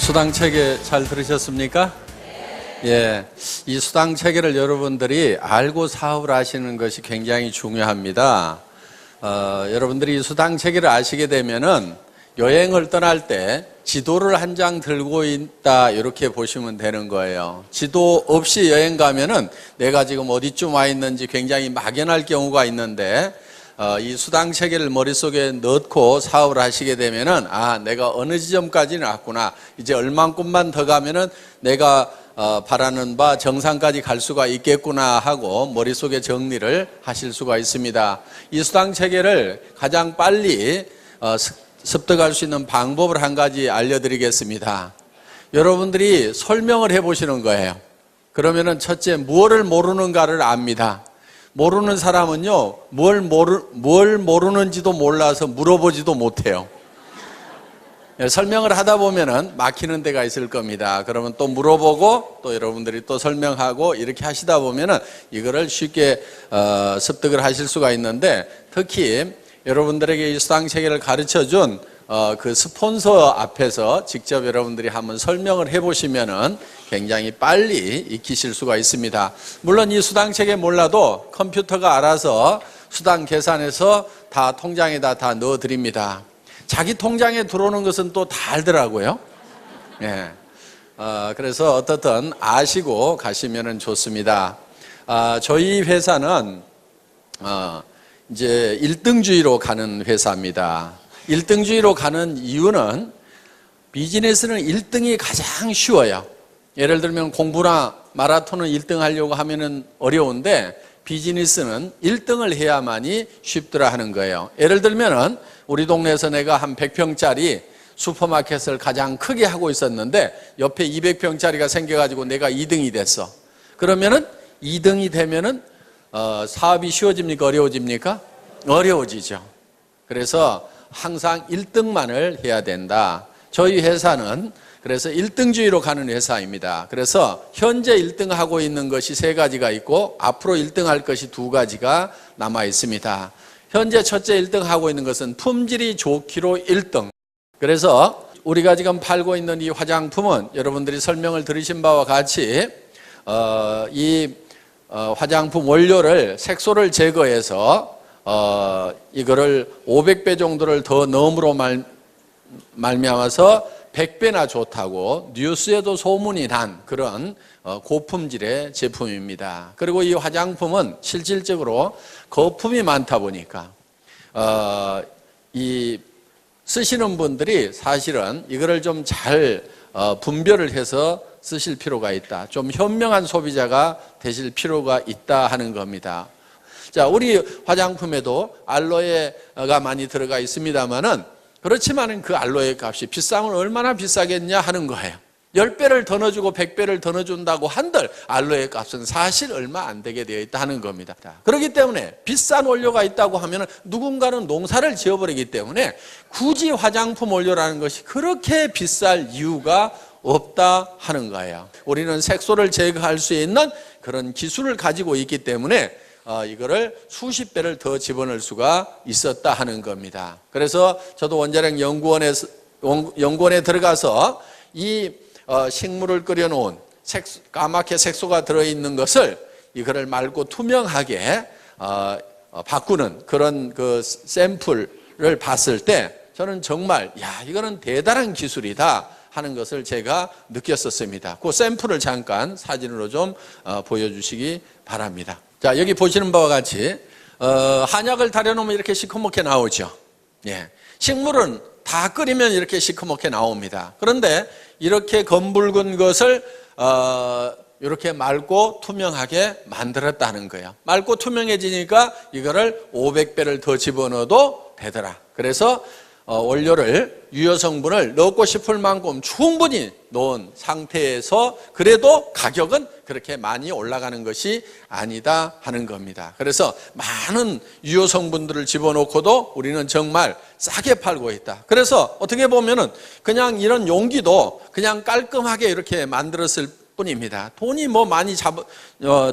수당체계 잘 들으셨습니까? 예, 이 수당체계를 여러분들이 알고 사업을 하시는 것이 굉장히 중요합니다. 여러분들이 이 수당체계를 아시게 되면은 여행을 떠날 때 지도를 한 장 들고 있다 이렇게 보시면 되는 거예요. 지도 없이 여행 가면은 내가 지금 어디쯤 와 있는지 굉장히 막연할 경우가 있는데 이 수당체계를 머릿속에 넣고 사업을 하시게 되면은 내가 어느 지점까지는 왔구나, 이제 얼만큼만 더 가면은 내가 바라는 바 정상까지 갈 수가 있겠구나 하고 머릿속에 정리를 하실 수가 있습니다. 이 수당체계를 가장 빨리 습득할 수 있는 방법을 한 가지 알려드리겠습니다. 여러분들이 설명을 해보시는 거예요. 그러면은 첫째, 무엇을 모르는가를 압니다. 모르는 사람은요, 뭘 모르는지도 몰라서 물어보지도 못해요. 설명을 하다 보면은 막히는 데가 있을 겁니다. 그러면 또 물어보고 또 여러분들이 또 설명하고 이렇게 하시다 보면은 이거를 쉽게 습득을 하실 수가 있는데, 특히 여러분들에게 이 수당체계를 가르쳐준 그 스폰서 앞에서 직접 여러분들이 한번 설명을 해보시면은 굉장히 빨리 익히실 수가 있습니다. 물론 이 수당체계 몰라도 컴퓨터가 알아서 수당 계산해서 다 통장에다 다 넣어드립니다. 자기 통장에 들어오는 것은 또 다 알더라고요. 예. 그래서 어떻든 아시고 가시면은 좋습니다. 저희 회사는 이제 1등주의로 가는 회사입니다. 1등주의로 가는 이유는 비즈니스는 1등이 가장 쉬워요. 예를 들면 공부나 마라톤은 1등 하려고 하면은 어려운데 비즈니스는 1등을 해야만이 쉽더라 하는 거예요. 예를 들면은 우리 동네에서 내가 한 100평짜리 슈퍼마켓을 가장 크게 하고 있었는데 옆에 200평짜리가 생겨가지고 내가 2등이 됐어. 그러면은 2등이 되면은 사업이 쉬워집니까? 어려워집니까? 어려워지죠. 그래서 항상 1등만을 해야 된다. 저희 회사는 그래서 1등주의로 가는 회사입니다. 그래서 현재 1등 하고 있는 것이 3가지가 있고 앞으로 1등 할 것이 2가지가 남아 있습니다. 현재 첫째 1등 하고 있는 것은 품질이 좋기로 1등. 그래서 우리가 지금 팔고 있는 이 화장품은 여러분들이 설명을 들으신 바와 같이 이 화장품 원료를 색소를 제거해서 이거를 500배 정도를 더 넣음으로 말미암아서 100배나 좋다고 뉴스에도 소문이 난 그런 고품질의 제품입니다. 그리고 이 화장품은 실질적으로 거품이 많다 보니까 이 쓰시는 분들이 사실은 이거를 좀 잘 분별을 해서 쓰실 필요가 있다. 좀 현명한 소비자가 되실 필요가 있다 하는 겁니다. 자, 우리 화장품에도 알로에가 많이 들어가 있습니다만은 그렇지만은 그 알로에 값이 비싸면 얼마나 비싸겠냐 하는 거예요. 10배를 더 넣어주고 100배를 더 넣어준다고 한들 알로에 값은 사실 얼마 안 되게 되어 있다 하는 겁니다. 그렇기 때문에 비싼 원료가 있다고 하면 누군가는 농사를 지어버리기 때문에 굳이 화장품 원료라는 것이 그렇게 비쌀 이유가 없다 하는 거예요. 우리는 색소를 제거할 수 있는 그런 기술을 가지고 있기 때문에 이거를 수십 배를 더 집어넣을 수가 있었다 하는 겁니다. 그래서 저도 원자력 연구원에 들어가서 이 식물을 끓여놓은 까맣게 색소가 들어있는 것을 이거를 맑고 투명하게 바꾸는 그런 그 샘플을 봤을 때 저는 정말 이거는 대단한 기술이다 하는 것을 제가 느꼈었습니다. 그 샘플을 잠깐 사진으로 좀 보여주시기 바랍니다. 자, 여기 보시는 바와 같이 한약을 달여놓으면 이렇게 시커멓게 나오죠. 예. 식물은 다 끓이면 이렇게 시커멓게 나옵니다. 그런데 이렇게 검붉은 것을 이렇게 맑고 투명하게 만들었다는 거예요. 맑고 투명해지니까 이거를 500배를 더 집어넣어도 되더라. 그래서 원료를 유효 성분을 넣고 싶을 만큼 충분히 넣은 상태에서 그래도 가격은 그렇게 많이 올라가는 것이 아니다 하는 겁니다. 그래서 많은 유효 성분들을 집어넣고도 우리는 정말 싸게 팔고 있다. 그래서 어떻게 보면은 그냥 이런 용기도 그냥 깔끔하게 이렇게 만들었을 뿐입니다. 돈이 뭐 많이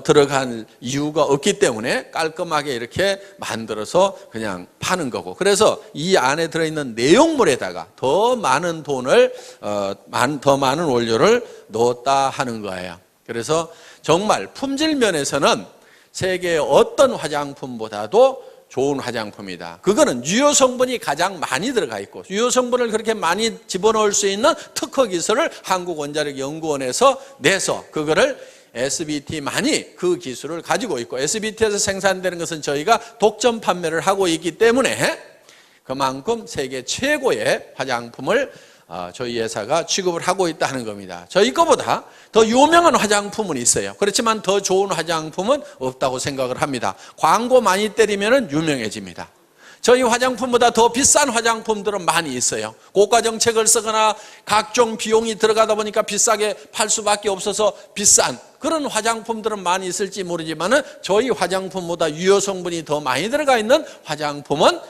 들어간 이유가 없기 때문에 깔끔하게 이렇게 만들어서 그냥 파는 거고, 그래서 이 안에 들어있는 내용물에다가 더 많은 돈을 더 많은 원료를 넣었다 하는 거예요. 그래서 정말 품질 면에서는 세계의 어떤 화장품보다도 좋은 화장품이다. 그거는 유효 성분이 가장 많이 들어가 있고, 유효 성분을 그렇게 많이 집어넣을 수 있는 특허 기술을 한국원자력연구원에서 내서 그거를 SBT만이 그 기술을 가지고 있고, SBT에서 생산되는 것은 저희가 독점 판매를 하고 있기 때문에 그만큼 세계 최고의 화장품을 저희 회사가 취급을 하고 있다는 겁니다. 저희 거보다 더 유명한 화장품은 있어요. 그렇지만 더 좋은 화장품은 없다고 생각을 합니다. 광고 많이 때리면 유명해집니다. 저희 화장품보다 더 비싼 화장품들은 많이 있어요. 고가 정책을 쓰거나 각종 비용이 들어가다 보니까 비싸게 팔 수밖에 없어서 비싼 그런 화장품들은 많이 있을지 모르지만 저희 화장품보다 유효 성분이 더 많이 들어가 있는 화장품은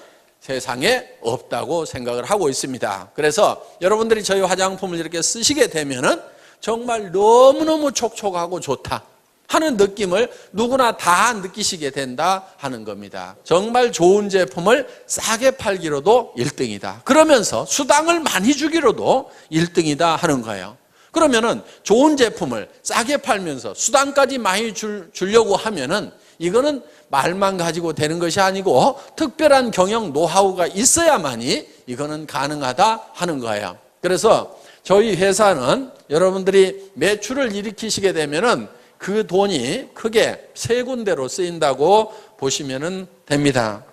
세상에 없다고 생각을 하고 있습니다. 그래서 여러분들이 저희 화장품을 이렇게 쓰시게 되면은 정말 너무너무 촉촉하고 좋다 하는 느낌을 누구나 다 느끼시게 된다 하는 겁니다. 정말 좋은 제품을 싸게 팔기로도 1등이다. 그러면서 수당을 많이 주기로도 1등이다 하는 거예요. 그러면은 좋은 제품을 싸게 팔면서 수당까지 많이 주려고 하면은 이거는 말만 가지고 되는 것이 아니고 특별한 경영 노하우가 있어야만이 이거는 가능하다 하는 거예요. 그래서 저희 회사는 여러분들이 매출을 일으키시게 되면은 그 돈이 크게 세 군데로 쓰인다고 보시면 됩니다.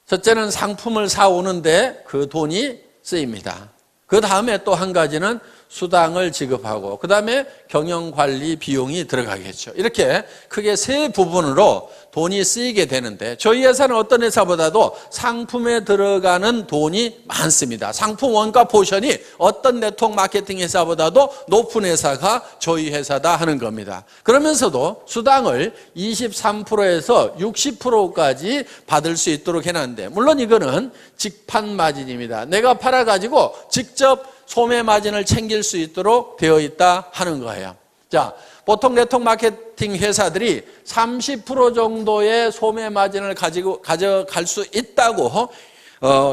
첫째는 상품을 사오는데 그 돈이 쓰입니다. 그 다음에 또 한 가지는 수당을 지급하고, 그 다음에 경영관리 비용이 들어가겠죠. 이렇게 크게 세 부분으로 돈이 쓰이게 되는데, 저희 회사는 어떤 회사보다도 상품에 들어가는 돈이 많습니다. 상품 원가 포션이 어떤 네트워크 마케팅 회사보다도 높은 회사가 저희 회사다 하는 겁니다. 그러면서도 수당을 23%에서 60%까지 받을 수 있도록 해놨는데, 물론 이거는 직판 마진입니다. 내가 팔아가지고 직접 소매 마진을 챙길 수 있도록 되어 있다 하는 거예요. 자, 보통 네트워크 마케팅 회사들이 30% 정도의 소매 마진을 가져갈 수 있다고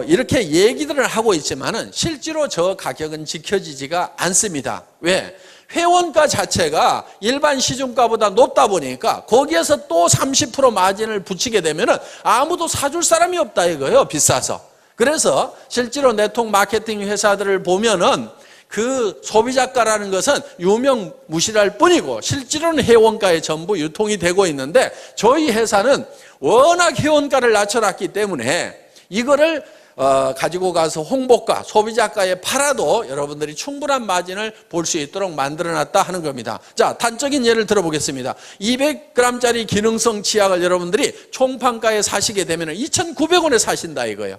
이렇게 얘기들을 하고 있지만은 실제로 저 가격은 지켜지지가 않습니다. 왜? 회원가 자체가 일반 시중가보다 높다 보니까 거기에서 또 30% 마진을 붙이게 되면은 아무도 사줄 사람이 없다 이거예요. 비싸서. 그래서 실제로 네트워크 마케팅 회사들을 보면은 그 소비자가라는 것은 유명무실할 뿐이고 실제로는 회원가에 전부 유통이 되고 있는데, 저희 회사는 워낙 회원가를 낮춰놨기 때문에 이거를 가지고 가서 홍보가, 소비자가에 팔아도 여러분들이 충분한 마진을 볼 수 있도록 만들어놨다 하는 겁니다. 자, 단적인 예를 들어보겠습니다. 200g짜리 기능성 치약을 여러분들이 총판가에 사시게 되면 2,900원에 사신다 이거예요.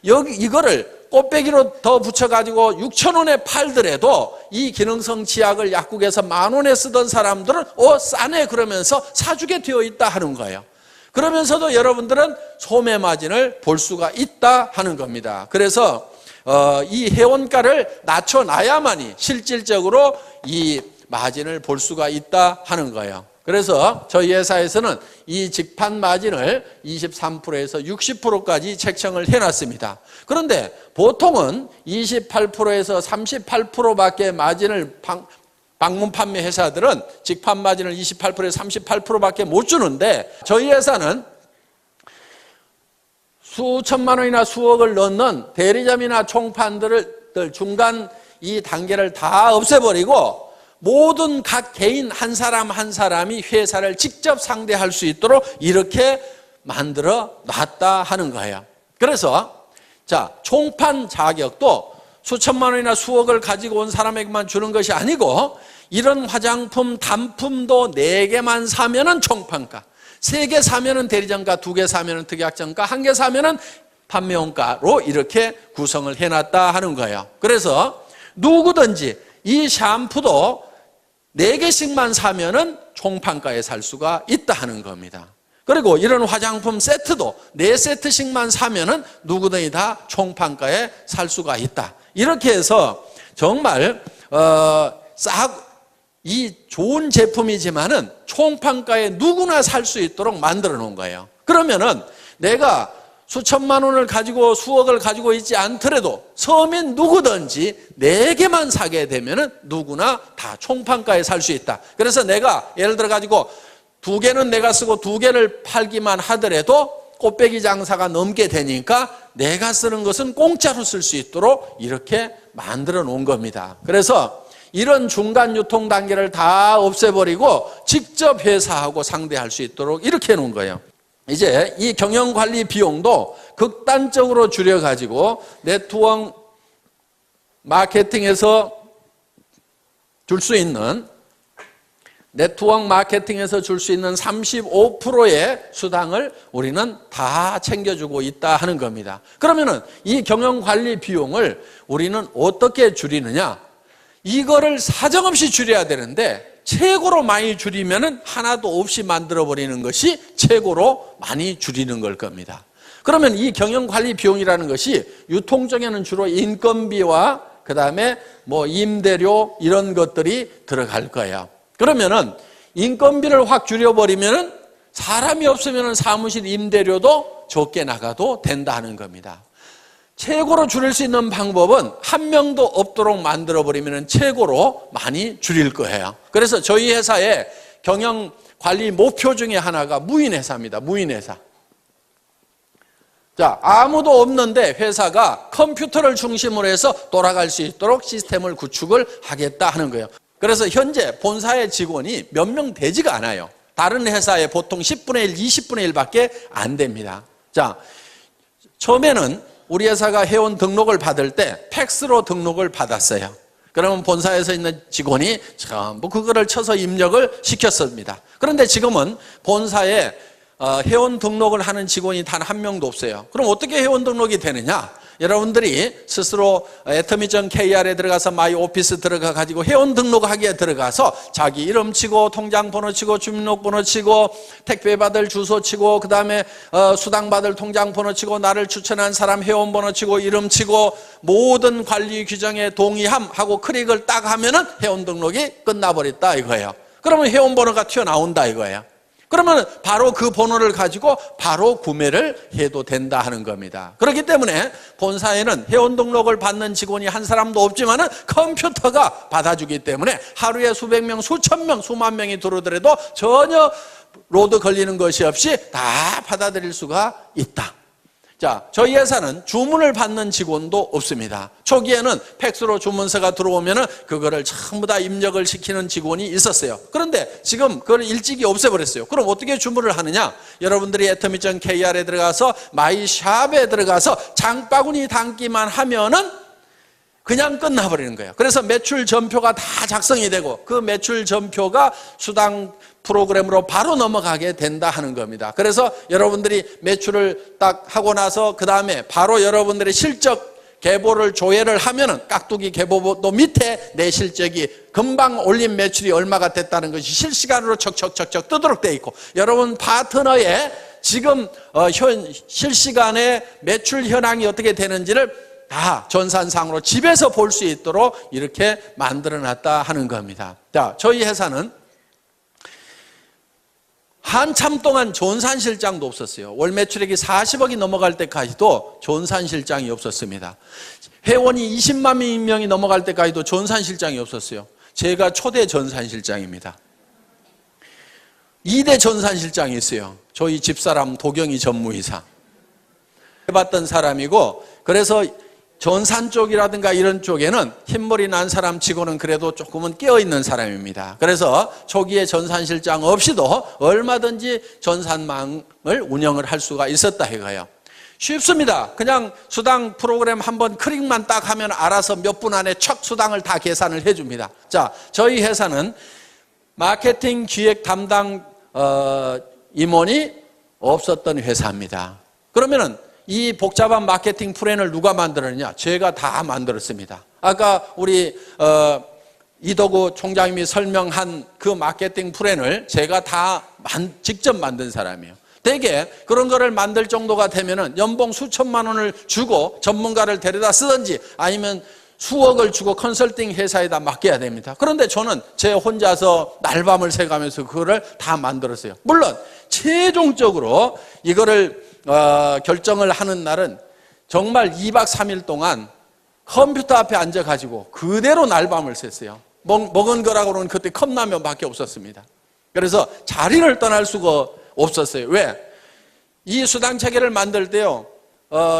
이거를 꽃배기로 더 붙여가지고 6,000원에 팔더라도 이 기능성 치약을 약국에서 10,000원에 쓰던 사람들은 싸네 그러면서 사주게 되어 있다 하는 거예요. 그러면서도 여러분들은 소매 마진을 볼 수가 있다 하는 겁니다. 그래서 이 회원가를 낮춰놔야만이 실질적으로 이 마진을 볼 수가 있다 하는 거예요. 그래서 저희 회사에서는 이 직판 마진을 23%에서 60%까지 책정을 해놨습니다. 그런데 보통은 28%에서 38%밖에 마진을 방문 판매 회사들은 직판 마진을 28%에서 38%밖에 못 주는데, 저희 회사는 수천만 원이나 수억을 넣는 대리점이나 총판들을 중간 이 단계를 다 없애버리고 모든 각 개인 한 사람 한 사람이 회사를 직접 상대할 수 있도록 이렇게 만들어 놨다 하는 거예요. 그래서 자, 총판 자격도 수천만 원이나 수억을 가지고 온 사람에게만 주는 것이 아니고, 이런 화장품 단품도 4개만 사면은 총판가, 3개 사면은 대리점가, 2개 사면은 특약점가, 1개 사면은 판매원가로 이렇게 구성을 해놨다 하는 거예요. 그래서 누구든지 이 샴푸도 4개씩만 사면은 총판가에 살 수가 있다 하는 겁니다. 그리고 이런 화장품 세트도 4세트씩만 사면은 누구든지 다 총판가에 살 수가 있다. 이렇게 해서 정말 이 좋은 제품이지만은 총판가에 누구나 살 수 있도록 만들어 놓은 거예요. 그러면은 내가 수천만 원을 가지고 수억을 가지고 있지 않더라도 서민 누구든지 4개만 사게 되면은 누구나 다 총판가에 살 수 있다. 그래서 내가 예를 들어 가지고 2개는 내가 쓰고 2개를 팔기만 하더라도 꽃배기 장사가 넘게 되니까 내가 쓰는 것은 공짜로 쓸 수 있도록 이렇게 만들어 놓은 겁니다. 그래서 이런 중간 유통 단계를 다 없애버리고 직접 회사하고 상대할 수 있도록 이렇게 해놓은 거예요. 이제 이 경영관리 비용도 극단적으로 줄여가지고 네트워크 마케팅에서 줄 수 있는 35%의 수당을 우리는 다 챙겨주고 있다 하는 겁니다. 그러면은 이 경영관리 비용을 우리는 어떻게 줄이느냐? 이거를 사정없이 줄여야 되는데 최고로 많이 줄이면은 하나도 없이 만들어버리는 것이 최고로 많이 줄이는 걸 겁니다. 그러면 이 경영관리 비용이라는 것이 유통적에는 주로 인건비와 그 다음에 뭐 임대료 이런 것들이 들어갈 거예요. 그러면은 인건비를 확 줄여버리면은 사람이 없으면은 사무실 임대료도 적게 나가도 된다 하는 겁니다. 최고로 줄일 수 있는 방법은 한 명도 없도록 만들어버리면 최고로 많이 줄일 거예요. 그래서 저희 회사의 경영관리 목표 중에 하나가 무인회사입니다. 무인회사. 자, 아무도 없는데 회사가 컴퓨터를 중심으로 해서 돌아갈 수 있도록 시스템을 구축을 하겠다 하는 거예요. 그래서 현재 본사의 직원이 몇 명 되지가 않아요. 다른 회사에 보통 10분의 1, 20분의 1밖에 안 됩니다. 자, 처음에는 우리 회사가 회원 등록을 받을 때 팩스로 등록을 받았어요. 그러면 본사에서 있는 직원이 전부 그거를 쳐서 입력을 시켰습니다. 그런데 지금은 본사에 회원 등록을 하는 직원이 단 한 명도 없어요. 그럼 어떻게 회원 등록이 되느냐? 여러분들이 스스로 atomy.kr에 들어가서 마이 오피스 들어가 가지고 회원 등록하기에 들어가서 자기 이름 치고 통장 번호 치고 주민등록번호 치고 택배 받을 주소 치고 그다음에 수당 받을 통장 번호 치고 나를 추천한 사람 회원 번호 치고 이름 치고 모든 관리 규정에 동의함 하고 클릭을 딱 하면은 회원 등록이 끝나버렸다 이거예요. 그러면 회원 번호가 튀어나온다 이거예요. 그러면 바로 그 번호를 가지고 바로 구매를 해도 된다 하는 겁니다. 그렇기 때문에 본사에는 회원 등록을 받는 직원이 한 사람도 없지만은 컴퓨터가 받아주기 때문에 하루에 수백 명, 수천 명, 수만 명이 들어오더라도 전혀 로드 걸리는 것이 없이 다 받아들일 수가 있다. 자, 저희 회사는 주문을 받는 직원도 없습니다. 초기에는 팩스로 주문서가 들어오면은 그거를 전부 다 입력을 시키는 직원이 있었어요. 그런데 지금 그걸 일찍이 없애버렸어요. 그럼 어떻게 주문을 하느냐? 여러분들이 atomy.kr에 들어가서 마이샵에 들어가서 장바구니 담기만 하면은 그냥 끝나버리는 거예요. 그래서 매출 전표가 다 작성이 되고 그 매출 전표가 수당 프로그램으로 바로 넘어가게 된다 하는 겁니다. 그래서 여러분들이 매출을 딱 하고 나서 그 다음에 바로 여러분들의 실적 계보를 조회를 하면은 깍두기 계보도 밑에 내 실적이 금방 올린 매출이 얼마가 됐다는 것이 실시간으로 척척척척 뜨도록 돼 있고 여러분 파트너의 지금 실시간에 매출 현황이 어떻게 되는지를 다 전산상으로 집에서 볼 수 있도록 이렇게 만들어 놨다 하는 겁니다. 자, 저희 회사는 한참 동안 전산실장도 없었어요. 월 매출액이 40억이 넘어갈 때까지도 전산실장이 없었습니다. 회원이 20만 명이 넘어갈 때까지도 전산실장이 없었어요. 제가 초대 전산실장입니다. 2대 전산실장이 있어요. 저희 집사람 도경이 전무이사 해봤던 사람이고, 그래서 전산 쪽이라든가 이런 쪽에는 흰머리 난 사람 치고는 그래도 조금은 깨어있는 사람입니다. 그래서 초기에 전산실장 없이도 얼마든지 전산망을 운영을 할 수가 있었다 이거예요. 쉽습니다. 그냥 수당 프로그램 한번 클릭만 딱 하면 알아서 몇 분 안에 척 수당을 다 계산을 해줍니다. 자, 저희 회사는 마케팅 기획 담당 임원이 없었던 회사입니다. 그러면은 이 복잡한 마케팅 플랜을 누가 만들었느냐? 제가 다 만들었습니다. 아까 우리 이덕우 총장님이 설명한 그 마케팅 플랜을 제가 다 직접 만든 사람이에요. 대개 그런 거를 만들 정도가 되면은 연봉 수천만 원을 주고 전문가를 데려다 쓰든지 아니면 수억을 주고 컨설팅 회사에다 맡겨야 됩니다. 그런데 저는 제 혼자서 날밤을 새가면서 그거를 다 만들었어요. 물론 최종적으로 이거를 결정을 하는 날은 정말 2박 3일 동안 컴퓨터 앞에 앉아가지고 그대로 날밤을 샜어요. 먹은 거라고는 그때 컵라면밖에 없었습니다. 그래서 자리를 떠날 수가 없었어요. 왜? 이 수당 체계를 만들 때요,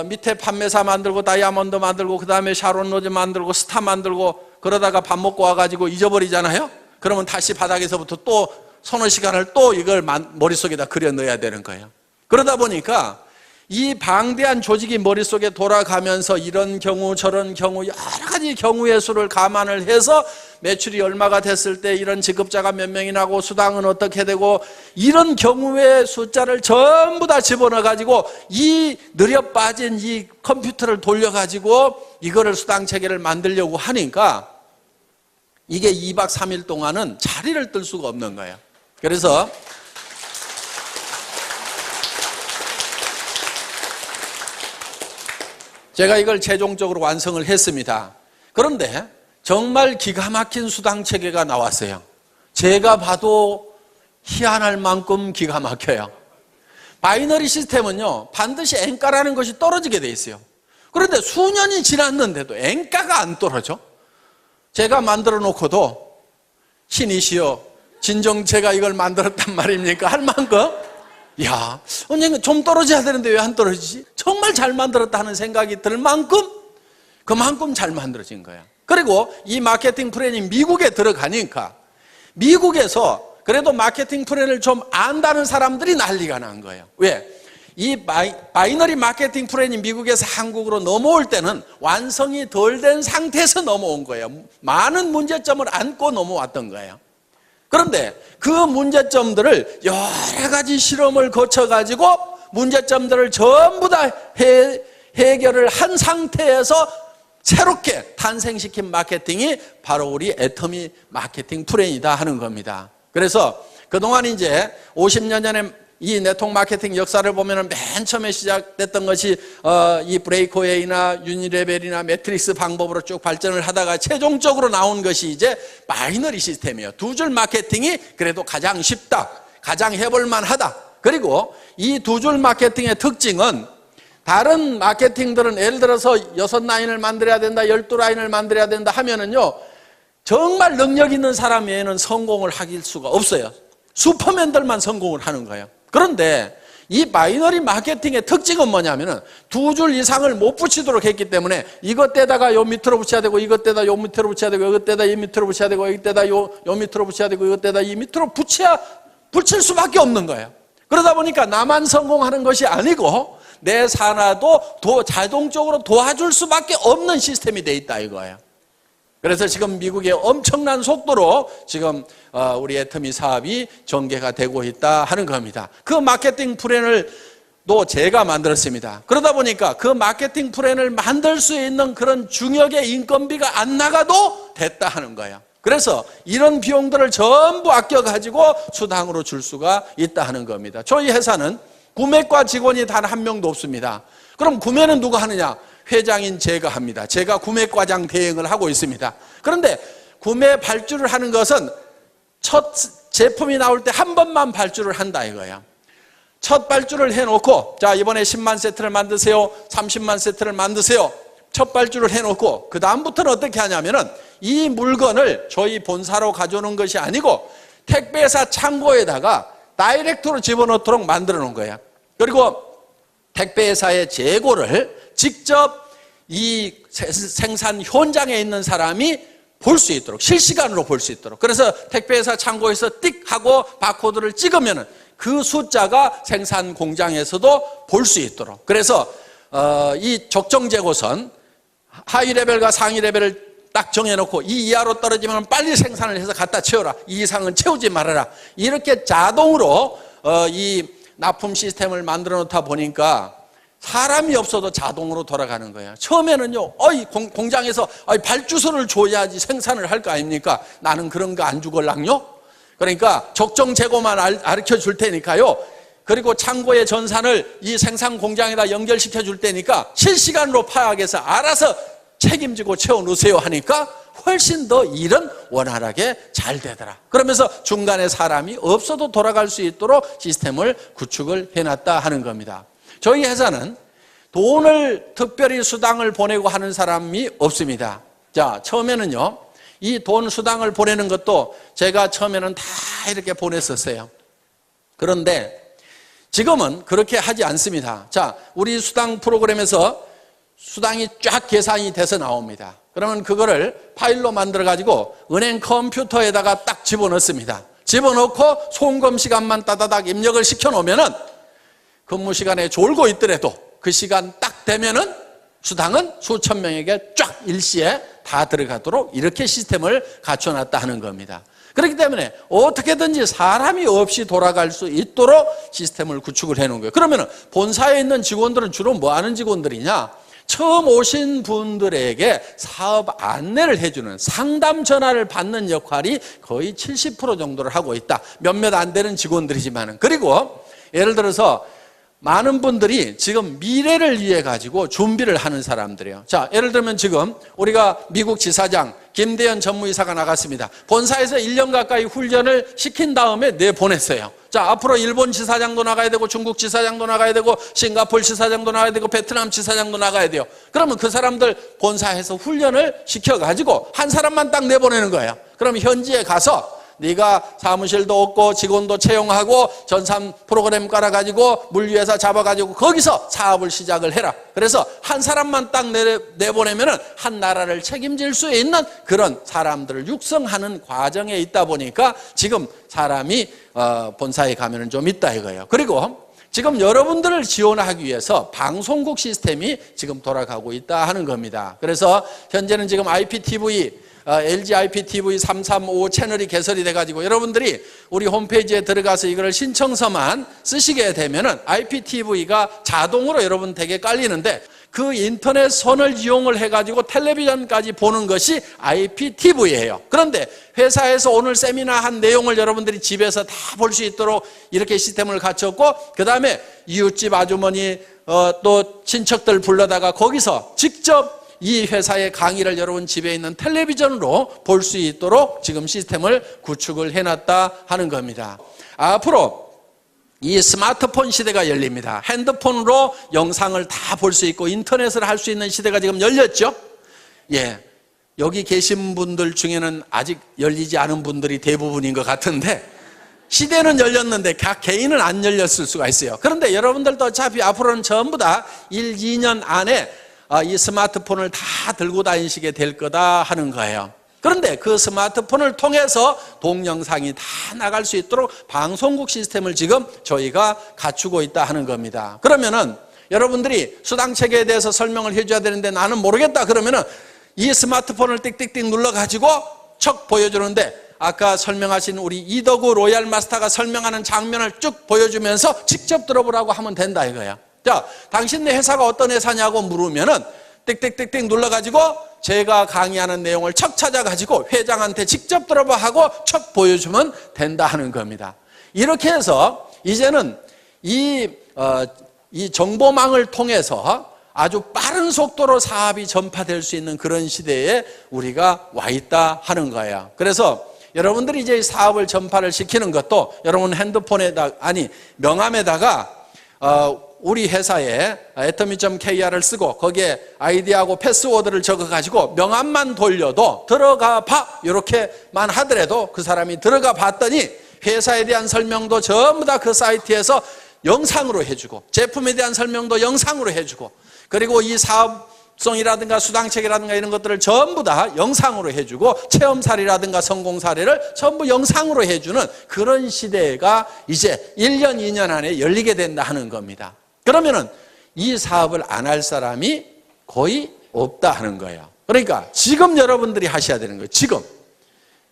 밑에 판매사 만들고 다이아몬드 만들고 그 다음에 샤론 로즈 만들고 스타 만들고 그러다가 밥 먹고 와가지고 잊어버리잖아요. 그러면 다시 바닥에서부터 또 서너 시간을 또 이걸 머릿속에다 그려 넣어야 되는 거예요. 그러다 보니까 이 방대한 조직이 머릿속에 돌아가면서 이런 경우 저런 경우 여러 가지 경우의 수를 감안을 해서 매출이 얼마가 됐을 때 이런 지급자가 몇 명이 나고 수당은 어떻게 되고 이런 경우의 숫자를 전부 다 집어넣어 가지고 이 느려 빠진 이 컴퓨터를 돌려 가지고 이거를 수당 체계를 만들려고 하니까 이게 2박 3일 동안은 자리를 뜰 수가 없는 거예요. 그래서 제가 이걸 최종적으로 완성을 했습니다. 그런데 정말 기가 막힌 수당 체계가 나왔어요. 제가 봐도 희한할 만큼 기가 막혀요. 바이너리 시스템은요, 반드시 N가라는 것이 떨어지게 돼 있어요. 그런데 수년이 지났는데도 N가가 안 떨어져. 제가 만들어 놓고도 신이시여, 진정 제가 이걸 만들었단 말입니까? 할 만큼 야, 언젠가 좀 떨어져야 되는데 왜 안 떨어지지? 정말 잘 만들었다 하는 생각이 들 만큼 그만큼 잘 만들어진 거야. 그리고 이 마케팅 플랜이 미국에 들어가니까 미국에서 그래도 마케팅 플랜을 좀 안다는 사람들이 난리가 난 거예요. 왜? 이 바이너리 마케팅 플랜이 미국에서 한국으로 넘어올 때는 완성이 덜 된 상태에서 넘어온 거예요. 많은 문제점을 안고 넘어왔던 거예요. 그런데 그 문제점들을 여러 가지 실험을 거쳐가지고 문제점들을 전부 다 해결을 한 상태에서 새롭게 탄생시킨 마케팅이 바로 우리 애터미 마케팅 플랜이다 하는 겁니다. 그래서 그동안 이제 50년 전에 이 네트워크 마케팅 역사를 보면 맨 처음에 시작됐던 것이 이 브레이크웨이나 유니레벨이나 매트릭스 방법으로 쭉 발전을 하다가 최종적으로 나온 것이 이제 바이너리 시스템이에요. 두 줄 마케팅이 그래도 가장 쉽다, 가장 해볼만 하다. 그리고 이 두 줄 마케팅의 특징은 다른 마케팅들은 예를 들어서 6라인을 만들어야 된다, 12라인을 만들어야 된다 하면은요, 정말 능력 있는 사람 외에는 성공을 할 수가 없어요. 슈퍼맨들만 성공을 하는 거예요. 그런데 이 바이너리 마케팅의 특징은 뭐냐면은 두 줄 이상을 못 붙이도록 했기 때문에 이것 때다가 요 밑으로 붙여야 되고 이것 때다 요 밑으로 붙여야 되고 이것 때다 이 밑으로 붙여야 되고 이것 때다 요 밑으로 붙여야 되고 이것 때다 이 밑으로 붙일 수밖에 없는 거예요. 그러다 보니까 나만 성공하는 것이 아니고 내 산하도 자동적으로 도와줄 수밖에 없는 시스템이 돼 있다 이거예요. 그래서 지금 미국의 엄청난 속도로 지금 우리 애터미 사업이 전개가 되고 있다 하는 겁니다. 그 마케팅 플랜을 또 제가 만들었습니다. 그러다 보니까 그 마케팅 플랜을 만들 수 있는 그런 중역의 인건비가 안 나가도 됐다 하는 거예요. 그래서 이런 비용들을 전부 아껴가지고 수당으로 줄 수가 있다 하는 겁니다. 저희 회사는 구매과 직원이 단 한 명도 없습니다. 그럼 구매는 누가 하느냐? 회장인 제가 합니다. 제가 구매과장 대행을 하고 있습니다. 그런데 구매 발주를 하는 것은 첫 제품이 나올 때 한 번만 발주를 한다 이거예요. 첫 발주를 해놓고 자 이번에 10만 세트를 만드세요, 30만 세트를 만드세요. 첫 발주를 해놓고 그 다음부터는 어떻게 하냐면은 이 물건을 저희 본사로 가져오는 것이 아니고 택배사 창고에다가 다이렉트로 집어넣도록 만들어 놓은 거예요. 그리고 택배사의 재고를 직접 이 생산 현장에 있는 사람이 볼 수 있도록, 실시간으로 볼 수 있도록. 그래서 택배회사 창고에서 띡 하고 바코드를 찍으면 그 숫자가 생산 공장에서도 볼 수 있도록. 그래서 이 적정 재고선 하위 레벨과 상위 레벨을 딱 정해놓고 이 이하로 떨어지면 빨리 생산을 해서 갖다 채워라. 이 이상은 채우지 말아라. 이렇게 자동으로 이 납품 시스템을 만들어 놓다 보니까 사람이 없어도 자동으로 돌아가는 거예요. 처음에는요, 공장에서 발주서를 줘야지 생산을 할 거 아닙니까? 나는 그런 거 안 주걸랑요? 그러니까 적정 재고만 가르쳐 줄 테니까요. 그리고 창고의 전산을 이 생산 공장에다 연결시켜 줄 테니까 실시간으로 파악해서 알아서 책임지고 채워놓으세요 하니까 훨씬 더 일은 원활하게 잘 되더라. 그러면서 중간에 사람이 없어도 돌아갈 수 있도록 시스템을 구축을 해놨다 하는 겁니다. 저희 회사는 돈을 특별히 수당을 보내고 하는 사람이 없습니다. 자, 처음에는요, 이 돈 수당을 보내는 것도 제가 처음에는 다 이렇게 보냈었어요. 그런데 지금은 그렇게 하지 않습니다. 자, 우리 수당 프로그램에서 수당이 쫙 계산이 돼서 나옵니다. 그러면 그거를 파일로 만들어 가지고 은행 컴퓨터에다가 딱 집어넣습니다. 집어넣고 송금 시간만 따다닥 입력을 시켜 놓으면은 근무 시간에 졸고 있더라도 그 시간 딱 되면은 수당은 수천 명에게 쫙 일시에 다 들어가도록 이렇게 시스템을 갖춰놨다 하는 겁니다. 그렇기 때문에 어떻게든지 사람이 없이 돌아갈 수 있도록 시스템을 구축을 해놓은 거예요. 그러면은 본사에 있는 직원들은 주로 뭐 하는 직원들이냐? 처음 오신 분들에게 사업 안내를 해주는 상담 전화를 받는 역할이 거의 70% 정도를 하고 있다. 몇몇 안 되는 직원들이지만은. 그리고 예를 들어서 많은 분들이 지금 미래를 위해 가지고 준비를 하는 사람들이에요. 자, 예를 들면 지금 우리가 미국 지사장 김대현 전무이사가 나갔습니다. 본사에서 1년 가까이 훈련을 시킨 다음에 내보냈어요. 자, 앞으로 일본 지사장도 나가야 되고 중국 지사장도 나가야 되고 싱가포르 지사장도 나가야 되고 베트남 지사장도 나가야 돼요. 그러면 그 사람들 본사에서 훈련을 시켜가지고 한 사람만 딱 내보내는 거예요. 그럼 현지에 가서 네가 사무실도 없고 직원도 채용하고 전산 프로그램 깔아가지고 물류회사 잡아가지고 거기서 사업을 시작을 해라. 그래서 한 사람만 딱 내보내면은 한 나라를 책임질 수 있는 그런 사람들을 육성하는 과정에 있다 보니까 지금 사람이 본사에 가면은 좀 있다 이거예요. 그리고 지금 여러분들을 지원하기 위해서 방송국 시스템이 지금 돌아가고 있다 하는 겁니다. 그래서 현재는 지금 IPTV LG IPTV 335 채널이 개설이 돼가지고 여러분들이 우리 홈페이지에 들어가서 이걸 신청서만 쓰시게 되면은 IPTV가 자동으로 여러분 댁에 깔리는데 그 인터넷 선을 이용을 해가지고 텔레비전까지 보는 것이 IPTV예요. 그런데 회사에서 오늘 세미나 한 내용을 여러분들이 집에서 다 볼 수 있도록 이렇게 시스템을 갖췄고 그 다음에 이웃집 아주머니 또 친척들 불러다가 거기서 직접 이 회사의 강의를 여러분 집에 있는 텔레비전으로 볼 수 있도록 지금 시스템을 구축을 해놨다 하는 겁니다. 앞으로 이 스마트폰 시대가 열립니다. 핸드폰으로 영상을 다 볼 수 있고 인터넷을 할 수 있는 시대가 지금 열렸죠? 예. 여기 계신 분들 중에는 아직 열리지 않은 분들이 대부분인 것 같은데 시대는 열렸는데 각 개인은 안 열렸을 수가 있어요. 그런데 여러분들도 어차피 앞으로는 전부 다 1, 2년 안에 이 스마트폰을 다 들고 다니시게 될 거다 하는 거예요. 그런데 그 스마트폰을 통해서 동영상이 다 나갈 수 있도록 방송국 시스템을 지금 저희가 갖추고 있다 하는 겁니다. 그러면은 여러분들이 수당체계에 대해서 설명을 해줘야 되는데 나는 모르겠다 그러면은 이 스마트폰을 띡띡띡 눌러가지고 척 보여주는데 아까 설명하신 우리 이덕우 로얄 마스터가 설명하는 장면을 쭉 보여주면서 직접 들어보라고 하면 된다 이거예요. 자, 당신네 회사가 어떤 회사냐고 물으면은 띡띡띡띡 눌러가지고 제가 강의하는 내용을 척 찾아가지고 회장한테 직접 들어봐 하고 척 보여주면 된다 하는 겁니다. 이렇게 해서 이제는 이 정보망을 통해서 아주 빠른 속도로 사업이 전파될 수 있는 그런 시대에 우리가 와 있다 하는 거예요. 그래서 여러분들이 이제 사업을 전파를 시키는 것도 여러분 핸드폰에다 명함에다가 우리 회사에 atomy.kr을 쓰고 거기에 아이디하고 패스워드를 적어가지고 명함만 돌려도 들어가 봐 이렇게만 하더라도 그 사람이 들어가 봤더니 회사에 대한 설명도 전부 다 그 사이트에서 영상으로 해주고 제품에 대한 설명도 영상으로 해주고 그리고 이 사업성이라든가 수당책이라든가 이런 것들을 전부 다 영상으로 해주고 체험 사례라든가 성공 사례를 전부 영상으로 해주는 그런 시대가 이제 1년, 2년 안에 열리게 된다 하는 겁니다. 그러면은 이 사업을 안 할 사람이 거의 없다 하는 거예요. 그러니까 지금 여러분들이 하셔야 되는 거예요.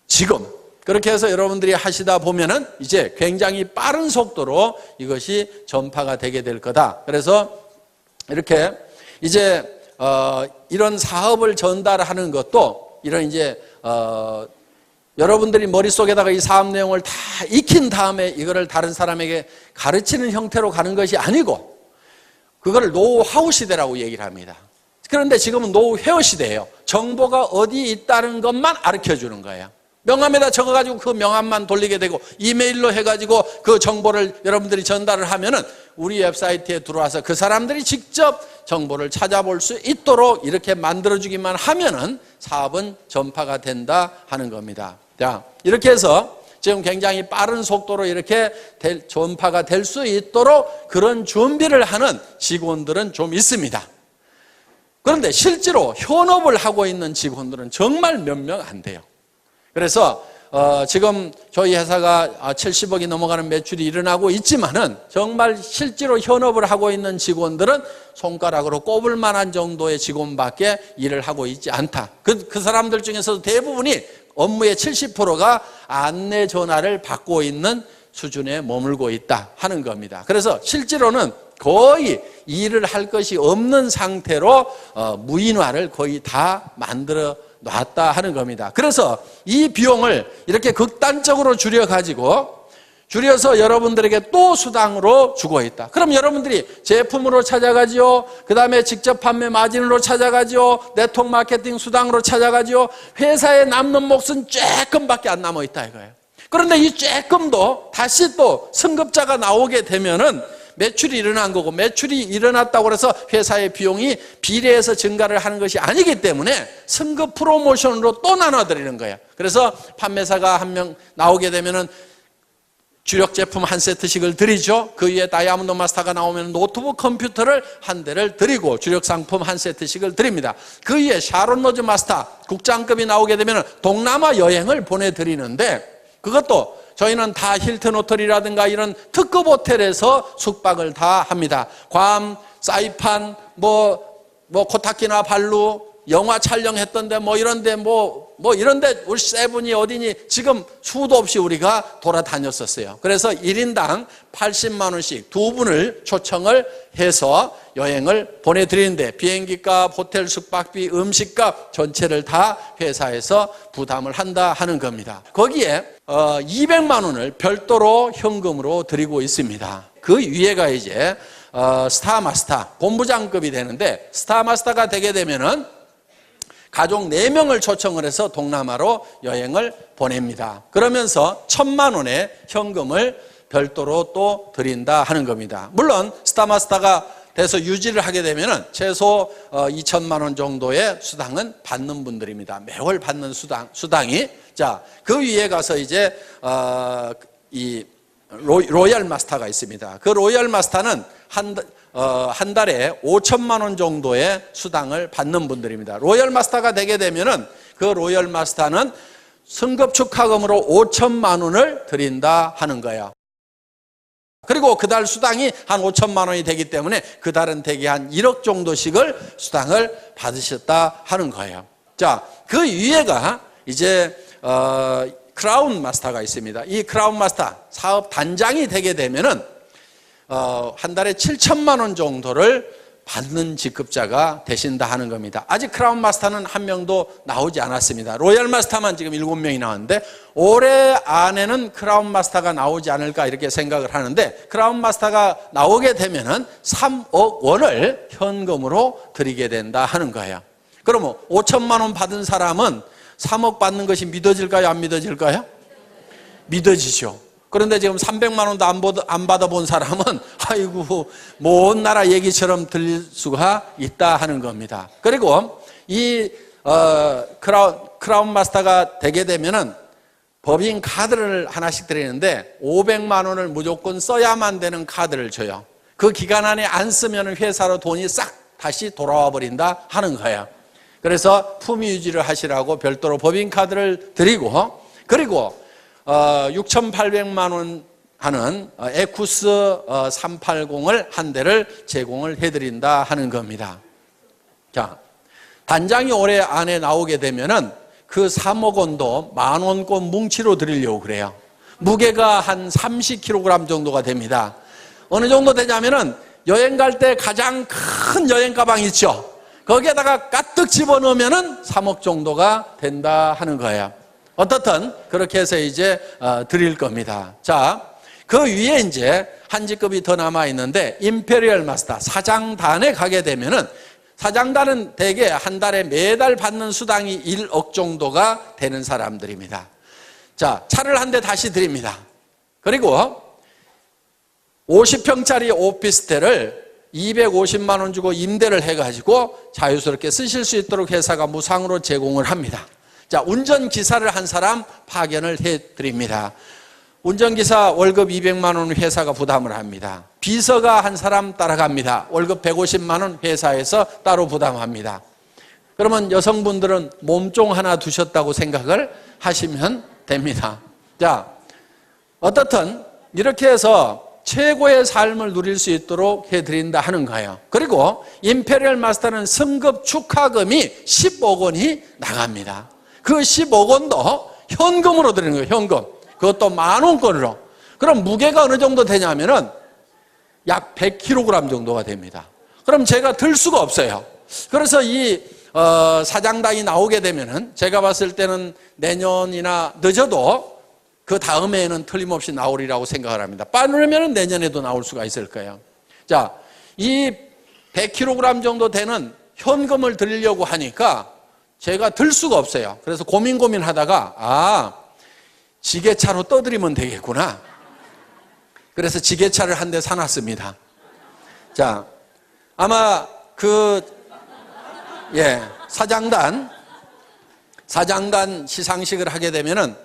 지금. 그렇게 해서 여러분들이 하시다 보면은 이제 굉장히 빠른 속도로 이것이 전파가 되게 될 거다. 그래서 이렇게 이제 이런 사업을 전달하는 것도 이런 이제 여러분들이 머릿속에다가 이 사업 내용을 다 익힌 다음에 이거를 다른 사람에게 가르치는 형태로 가는 것이 아니고 그거를 노하우 시대라고 얘기를 합니다. 그런데 지금은 노후 회화 시대예요. 정보가 어디 있다는 것만 가르쳐주는 거예요. 명함에다 적어가지고 그 명함만 돌리게 되고 이메일로 해가지고 그 정보를 여러분들이 전달을 하면은 우리 웹사이트에 들어와서 그 사람들이 직접 정보를 찾아볼 수 있도록 이렇게 만들어주기만 하면은 사업은 전파가 된다 하는 겁니다. 자, 이렇게 해서 지금 굉장히 빠른 속도로 이렇게 전파가 될 수 있도록 그런 준비를 하는 직원들은 좀 있습니다. 그런데 실제로 현업을 하고 있는 직원들은 정말 몇 명 안 돼요. 그래서 지금 저희 회사가 70억이 넘어가는 매출이 일어나고 있지만은 정말 실제로 현업을 하고 있는 직원들은 손가락으로 꼽을 만한 정도의 직원밖에 일을 하고 있지 않다. 그 사람들 중에서도 대부분이 업무의 70%가 안내 전화를 받고 있는 수준에 머물고 있다 하는 겁니다. 그래서 실제로는 거의 일을 할 것이 없는 상태로 무인화를 거의 다 만들어 놨다 하는 겁니다. 그래서 이 비용을 이렇게 극단적으로 줄여서 여러분들에게 또 수당으로 주고 있다. 그럼 여러분들이 제품으로 찾아가지요. 그 다음에 직접 판매 마진으로 찾아가지요. 네트워크 마케팅 수당으로 찾아가지요. 회사에 남는 몫은 조금밖에 안 남아 있다 이거예요. 그런데 이 조금도 다시 또 승급자가 나오게 되면은 매출이 일어난 거고, 매출이 일어났다고 해서 회사의 비용이 비례해서 증가를 하는 것이 아니기 때문에 승급 프로모션으로 또 나눠드리는 거예요. 그래서 판매사가 한 명 나오게 되면은 주력 제품 한 세트씩을 드리죠. 그 위에 다이아몬드 마스터가 나오면 노트북 컴퓨터를 한 대를 드리고 주력 상품 한 세트씩을 드립니다. 그 위에 샤론 로즈 마스터 국장급이 나오게 되면 동남아 여행을 보내드리는데, 그것도 저희는 다 힐튼 호텔이라든가 이런 특급 호텔에서 숙박을 다 합니다. 괌, 사이판, 코타키나 발루, 영화 촬영했던데 이런데 이런데 우리 세븐이 어디니 지금 수도 없이 우리가 돌아다녔었어요. 그래서 1인당 80만 원씩 두 분을 초청을 해서 여행을 보내드리는데 비행기값, 호텔 숙박비, 음식값 전체를 다 회사에서 부담을 한다 하는 겁니다. 거기에 200만 원을 별도로 현금으로 드리고 있습니다. 그 위에가 이제 스타마스터 본부장급이 되는데, 스타마스터가 되게 되면은 가족 4명을 초청을 해서 동남아로 여행을 보냅니다. 그러면서 1,000만 원의 현금을 별도로 또 드린다 하는 겁니다. 물론 스타마스터가 돼서 유지를 하게 되면은 최소 2천만 원 정도의 수당은 받는 분들입니다. 매월 받는 수당이. 자, 그 위에 가서 이제 이 로얄 마스터가 있습니다. 그 로얄 마스터는 한 달에 5천만 원 정도의 수당을 받는 분들입니다. 로얄 마스터가 되게 되면은 그 로얄 마스터는 승급 축하금으로 5천만 원을 드린다 하는 거예요. 그리고 그달 수당이 한 5천만 원이 되기 때문에 그달은 대개 한 1억 정도씩을 수당을 받으셨다 하는 거예요. 자, 그 위에가 이제 크라운 마스터가 있습니다. 이 크라운 마스터 사업 단장이 되게 되면은 한 달에 7천만 원 정도를 받는 직급자가 되신다 하는 겁니다. 아직 크라운 마스터는 한 명도 나오지 않았습니다. 로얄 마스터만 지금 7명이 나왔는데 올해 안에는 크라운 마스터가 나오지 않을까 이렇게 생각을 하는데, 크라운 마스터가 나오게 되면은 3억 원을 현금으로 드리게 된다 하는 거예요. 그러면 5천만 원 받은 사람은 3억 받는 것이 믿어질까요? 안 믿어질까요? 믿어지죠. 그런데 지금 300만 원도 안 받아본 사람은 아이고 먼 나라 얘기처럼 들릴 수가 있다 하는 겁니다. 그리고 이 크라운 마스터가 되게 되면은 법인 카드를 하나씩 드리는데 500만 원을 무조건 써야만 되는 카드를 줘요. 그 기간 안에 안 쓰면 회사로 돈이 싹 다시 돌아와 버린다 하는 거예요. 그래서 품위 유지를 하시라고 별도로 법인 카드를 드리고, 그리고 6,800만 원 하는 에쿠스 380을 한 대를 제공을 해드린다 하는 겁니다. 자, 단장이 올해 안에 나오게 되면은 그 3억 원도 10,000원권 뭉치로 드리려고 그래요. 무게가 한 30kg 정도가 됩니다. 어느 정도 되냐면은 여행 갈 때 가장 큰 여행 가방 있죠? 거기에다가 가득 집어넣으면은 3억 정도가 된다 하는 거예요. 어떻든 그렇게 해서 이제 드릴 겁니다. 자, 그 위에 이제 한 직급이 더 남아 있는데 임페리얼 마스터 사장단에 가게 되면은 사장단은 대개 한 달에 매달 받는 수당이 1억 정도가 되는 사람들입니다. 자, 차를 한 대 다시 드립니다. 그리고 50평짜리 오피스텔을 250만 원 주고 임대를 해가지고 자유스럽게 쓰실 수 있도록 회사가 무상으로 제공을 합니다. 자, 운전기사를 한 사람 파견을 해드립니다. 운전기사 월급 200만 원 회사가 부담을 합니다. 비서가 한 사람 따라갑니다. 월급 150만 원 회사에서 따로 부담합니다. 그러면 여성분들은 몸종 하나 두셨다고 생각을 하시면 됩니다. 자, 어떻든 이렇게 해서 최고의 삶을 누릴 수 있도록 해드린다 하는 거예요. 그리고 임페리얼 마스터는 승급 축하금이 10억 원이 나갑니다. 그 10억 원도 현금으로 드리는 거예요. 현금. 그것도 10,000원권으로. 그럼 무게가 어느 정도 되냐면은 약 100kg 정도가 됩니다. 그럼 제가 들 수가 없어요. 그래서 이 사장단이 나오게 되면은 제가 봤을 때는 내년이나 늦어도 그 다음해에는 틀림없이 나오리라고 생각을 합니다. 빠르면 내년에도 나올 수가 있을 거예요. 자, 이 100kg 정도 되는 현금을 드리려고 하니까 제가 들 수가 없어요. 그래서 고민하다가 지게차로 떠드리면 되겠구나. 그래서 지게차를 한 대 사놨습니다. 자, 아마 사장단 시상식을 하게 되면은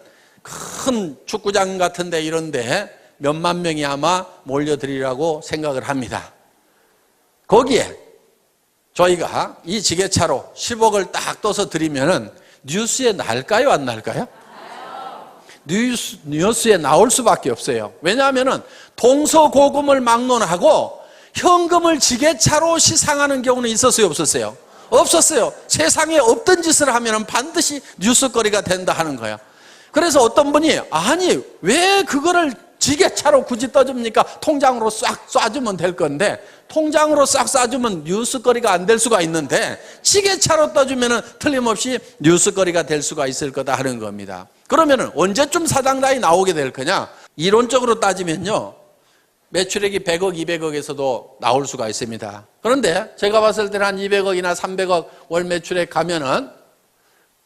큰 축구장 같은데 이런데 몇만 명이 아마 몰려들이라고 생각을 합니다. 거기에 저희가 이 지게차로 10억을 딱 떠서 드리면은 뉴스에 날까요, 안 날까요? 뉴스에 나올 수밖에 없어요. 왜냐하면은 동서고금을 막론하고 현금을 지게차로 시상하는 경우는 있었어요, 없었어요? 없었어요. 세상에 없던 짓을 하면은 반드시 뉴스거리가 된다 하는 거예요. 그래서 어떤 분이 왜 그거를 지게차로 굳이 떠줍니까? 통장으로 싹 쏴주면 될 건데 통장으로 싹 쏴주면 뉴스거리가 안 될 수가 있는데 지게차로 떠주면 틀림없이 뉴스거리가 될 수가 있을 거다 하는 겁니다. 그러면 언제쯤 사장단이 나오게 될 거냐? 이론적으로 따지면요, 매출액이 100억, 200억에서도 나올 수가 있습니다. 그런데 제가 봤을 때는 한 200억이나 300억 월 매출액 가면은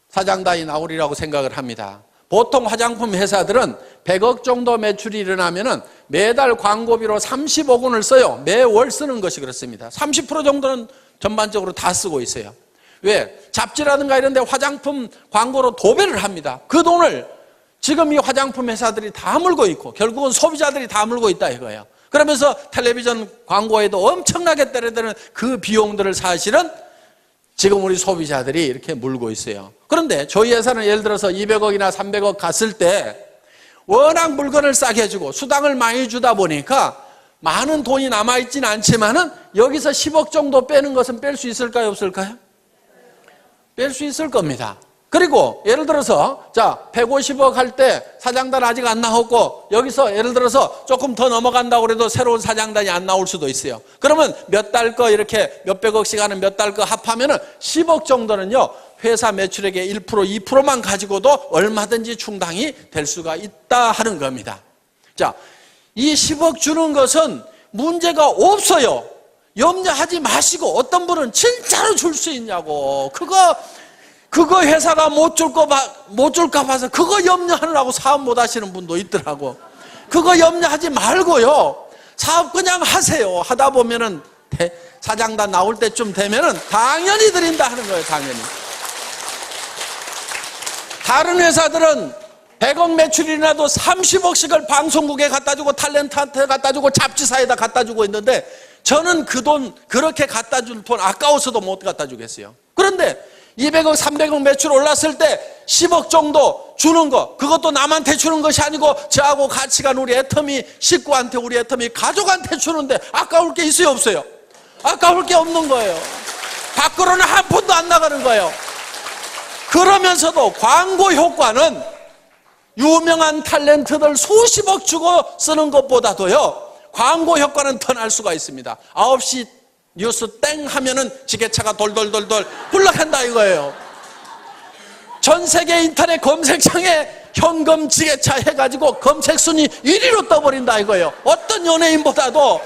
사장단이 나오리라고 생각을 합니다. 보통 화장품 회사들은 100억 정도 매출이 일어나면은 매달 광고비로 30억 원을 써요. 매월 쓰는 것이 그렇습니다. 30% 정도는 전반적으로 다 쓰고 있어요. 왜? 잡지라든가 이런 데 화장품 광고로 도배를 합니다. 그 돈을 지금 이 화장품 회사들이 다 물고 있고 결국은 소비자들이 다 물고 있다 이거예요. 그러면서 텔레비전 광고에도 엄청나게 때려드는 그 비용들을 사실은 지금 우리 소비자들이 이렇게 물고 있어요. 그런데 저희 회사는 예를 들어서 200억이나 300억 갔을 때 워낙 물건을 싸게 해주고 수당을 많이 주다 보니까 많은 돈이 남아있지는 않지만은 여기서 10억 정도 빼는 것은 뺄 수 있을까요, 없을까요? 뺄 수 있을 겁니다. 그리고 예를 들어서 150억 할 때 사장단 아직 안 나왔고 여기서 예를 들어서 조금 더 넘어간다고 해도 새로운 사장단이 안 나올 수도 있어요. 그러면 몇 달 거 이렇게 몇백억씩 하는 몇 달 거 합하면은 10억 정도는요, 회사 매출액의 1%, 2%만 가지고도 얼마든지 충당이 될 수가 있다 하는 겁니다. 자, 이 10억 주는 것은 문제가 없어요. 염려하지 마시고, 어떤 분은 진짜로 줄 수 있냐고, 그거 회사가 못 줄까 봐서 그거 염려하느라고 사업 못 하시는 분도 있더라고. 그거 염려하지 말고요, 사업 그냥 하세요. 하다 보면은 사장단 나올 때쯤 되면은 당연히 드린다 하는 거예요. 당연히. 다른 회사들은 100억 매출이 나도 30억씩을 방송국에 갖다 주고 탤런트한테 갖다 주고 잡지사에다 갖다 주고 있는데 저는 그 돈, 그렇게 갖다 준 돈 아까워서도 못 갖다 주겠어요. 그런데 200억, 300억 매출 올랐을 때 10억 정도 주는 거, 그것도 남한테 주는 것이 아니고 저하고 같이 간 우리 애터미 식구한테, 우리 애터미 가족한테 주는데 아까울 게 있어요, 없어요? 아까울 게 없는 거예요. 밖으로는 한 푼도 안 나가는 거예요. 그러면서도 광고 효과는 유명한 탤런트들 수십억 주고 쓰는 것보다도요, 광고 효과는 더 날 수가 있습니다. 9시 뉴스 땡 하면은 지게차가 돌돌돌돌 굴러간다 이거예요. 전 세계 인터넷 검색창에 현금 지게차 해가지고 검색 순위 1위로 떠버린다 이거예요. 어떤 연예인보다도.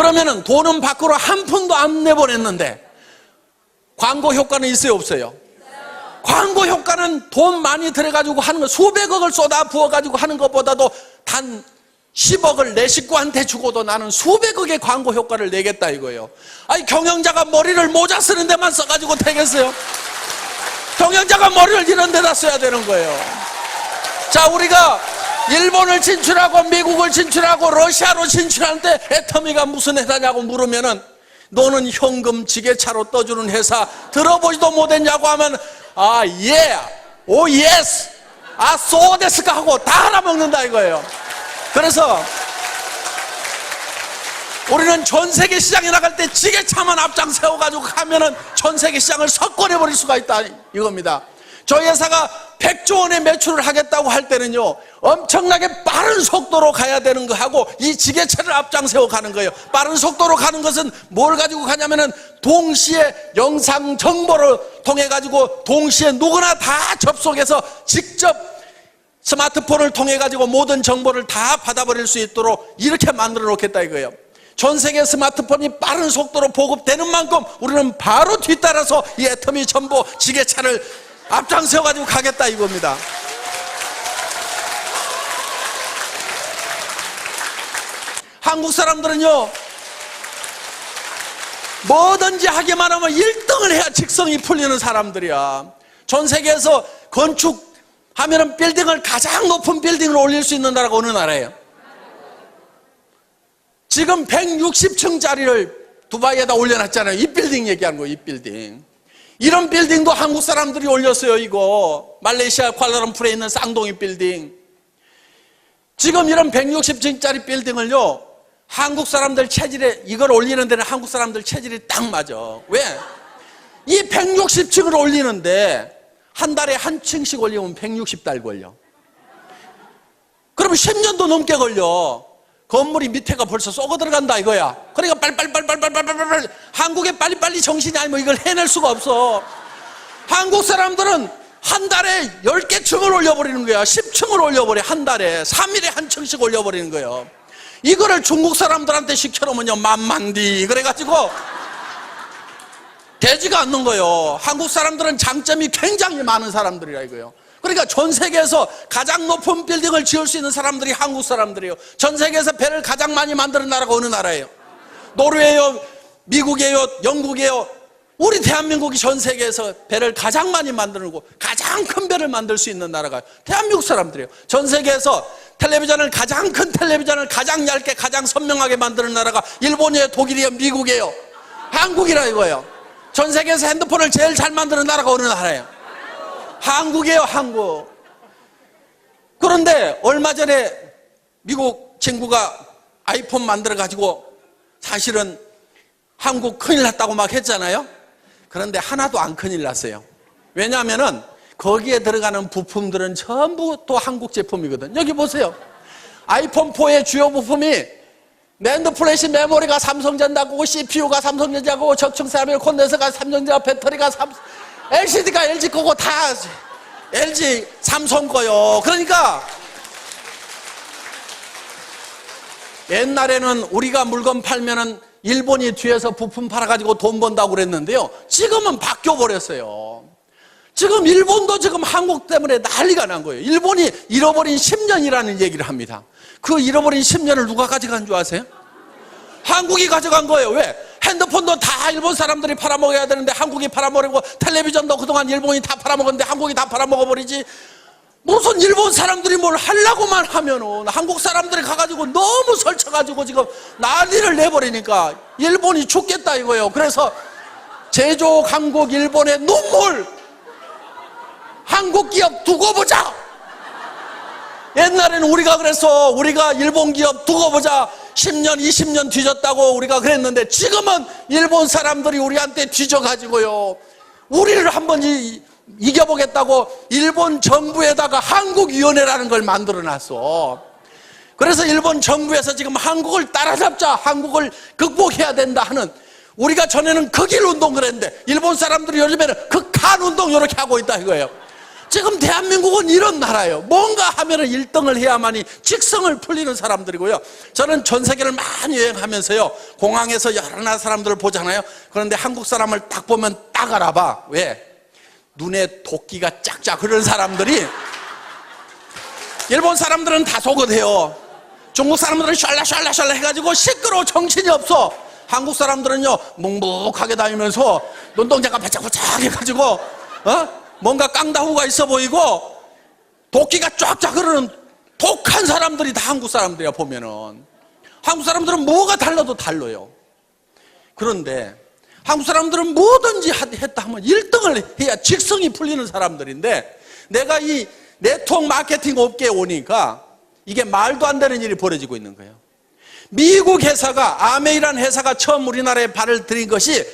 그러면은 돈은 밖으로 한 푼도 안 내보냈는데 광고 효과는 있어요, 없어요? 광고 효과는 돈 많이 들여가지고 하는 거, 수백억을 쏟아 부어가지고 하는 것보다도 단 10억을 내 식구한테 주고도 나는 수백억의 광고 효과를 내겠다 이거예요. 아니, 경영자가 머리를 모자 쓰는 데만 써가지고 되겠어요? 경영자가 머리를 이런 데다 써야 되는 거예요. 자, 우리가 일본을 진출하고 미국을 진출하고 러시아로 진출하는데 애터미가 무슨 회사냐고 물으면은 너는 현금 지게차로 떠주는 회사 들어보지도 못했냐고 하면 아, 예, 오, 예스, 아, 소데스까 하고 다 알아먹는다 이거예요. 그래서 우리는 전 세계 시장에 나갈 때 지게차만 앞장 세워가지고 가면은 전 세계 시장을 석권해버릴 수가 있다 이겁니다. 저희 회사가 100조 원의 매출을 하겠다고 할 때는요, 엄청나게 빠른 속도로 가야 되는 거하고 이 지게차를 앞장 세워 가는 거예요. 빠른 속도로 가는 것은 뭘 가지고 가냐면은 동시에 영상 정보를 통해 가지고 동시에 누구나 다 접속해서 직접 스마트폰을 통해 가지고 모든 정보를 다 받아버릴 수 있도록 이렇게 만들어 놓겠다 이거예요. 전 세계 스마트폰이 빠른 속도로 보급되는 만큼 우리는 바로 뒤따라서 이 애터미 정보 지게차를 앞장서 가지고 가겠다 이겁니다. 한국 사람들은요, 뭐든지 하기만 하면 1등을 해야 직성이 풀리는 사람들이야. 전 세계에서 건축하면은 빌딩을 가장 높은 빌딩을 올릴 수 있는 나라가 어느 나라예요? 지금 160층짜리를 두바이에다 올려놨잖아요. 이 빌딩 얘기하는 거예요, 이 빌딩. 이런 빌딩도 한국 사람들이 올렸어요, 이거. 말레이시아 쿠알라룸푸르에 있는 쌍둥이 빌딩. 지금 이런 160층짜리 빌딩을요, 한국 사람들 체질에, 이걸 올리는 데는 한국 사람들 체질이 딱 맞아. 왜? 이 160층을 올리는데 한 달에 한 층씩 올리면 160달 걸려. 그러면 10년도 넘게 걸려. 건물이 밑에가 벌써 썩어 들어간다 이거야. 그러니까 빨리 한국에 빨리빨리 정신이 아니면 이걸 해낼 수가 없어. 한국 사람들은 한 달에 10개 층을 올려버리는 거야. 10층을 올려버려. 한 달에 3일에 한 층씩 올려버리는 거예요. 이거를 중국 사람들한테 시켜놓으면요, 만만디 그래가지고 되지가 않는 거예요. 한국 사람들은 장점이 굉장히 많은 사람들이라 이거예요. 그러니까 전 세계에서 가장 높은 빌딩을 지을 수 있는 사람들이 한국 사람들이에요. 전 세계에서 배를 가장 많이 만드는 나라가 어느 나라예요? 노르웨이요, 미국이에요, 영국이에요. 우리 대한민국이 전 세계에서 배를 가장 많이 만들고 가장 큰 배를 만들 수 있는 나라가 대한민국 사람들이에요. 전 세계에서 텔레비전을 가장 큰 텔레비전을 가장 얇게 가장 선명하게 만드는 나라가 일본이에요, 독일이에요, 미국이에요, 한국이라 이거예요. 전 세계에서 핸드폰을 제일 잘 만드는 나라가 어느 나라예요? 한국이에요, 한국. 그런데 얼마 전에 미국 친구가 아이폰 만들어 가지고 사실은 한국 큰일 났다고 막 했잖아요. 그런데 하나도 안 큰일 났어요. 왜냐하면은 거기에 들어가는 부품들은 전부 또 한국 제품이거든. 여기 보세요. 아이폰 4의 주요 부품이 낸드 플래시 메모리가 삼성전자고 CPU가 삼성전자고 적층 세라믹 콘덴서가 삼성전자, 배터리가 LCD가 LG 거고 다 LG 삼성 거요. 그러니까 옛날에는 우리가 물건 팔면은 일본이 뒤에서 부품 팔아가지고 돈 번다고 그랬는데요, 지금은 바뀌어 버렸어요. 지금 일본도 지금 한국 때문에 난리가 난 거예요. 일본이 잃어버린 10년이라는 얘기를 합니다. 그 잃어버린 10년을 누가 가져간 줄 아세요? 한국이 가져간 거예요. 왜? 핸드폰도 다 일본 사람들이 팔아먹어야 되는데 한국이 팔아먹고, 텔레비전도 그동안 일본이 다 팔아먹었는데 한국이 다 팔아먹어버리지. 무슨 일본 사람들이 뭘 하려고만 하면은 한국 사람들이 가가지고 너무 설쳐가지고 지금 난리를 내버리니까 일본이 죽겠다 이거예요. 그래서 제조 강국 일본의 눈물, 한국 기업 두고 보자. 옛날에는 우리가 그래서 우리가 일본 기업 두고 보자 10년 20년 뒤졌다고 우리가 그랬는데, 지금은 일본 사람들이 우리한테 뒤져가지고요, 우리를 한번 이겨보겠다고 일본 정부에다가 한국위원회라는 걸 만들어놨어. 그래서 일본 정부에서 지금 한국을 따라잡자, 한국을 극복해야 된다 하는, 우리가 전에는 극일 운동 그랬는데 일본 사람들이 요즘에는 극한 운동 이렇게 하고 있다 이거예요. 지금 대한민국은 이런 나라예요. 뭔가 하면은 1등을 해야만이 직성을 풀리는 사람들이고요. 저는 전 세계를 많이 여행하면서요, 공항에서 여러 나라 사람들을 보잖아요. 그런데 한국 사람을 딱 보면 딱 알아봐. 왜? 눈에 도끼가 짝짝 흐르는 사람들이, 일본 사람들은 다 속옷해요. 중국 사람들은 샬라샬라샬라 해가지고 시끄러워 정신이 없어. 한국 사람들은요 묵묵하게 다니면서 눈동자가 바짝바짝 해가지고 뭔가 깡다후가 있어 보이고 도끼가 쫙쫙 흐르는 독한 사람들이 다 한국 사람들이야. 보면은 한국 사람들은 뭐가 달라도 달라요. 그런데 한국 사람들은 뭐든지 했다 하면 1등을 해야 직성이 풀리는 사람들인데, 내가 이 네트워크 마케팅 업계에 오니까 이게 말도 안 되는 일이 벌어지고 있는 거예요. 미국 회사가, 아메이라는 회사가 처음 우리나라에 발을 들인 것이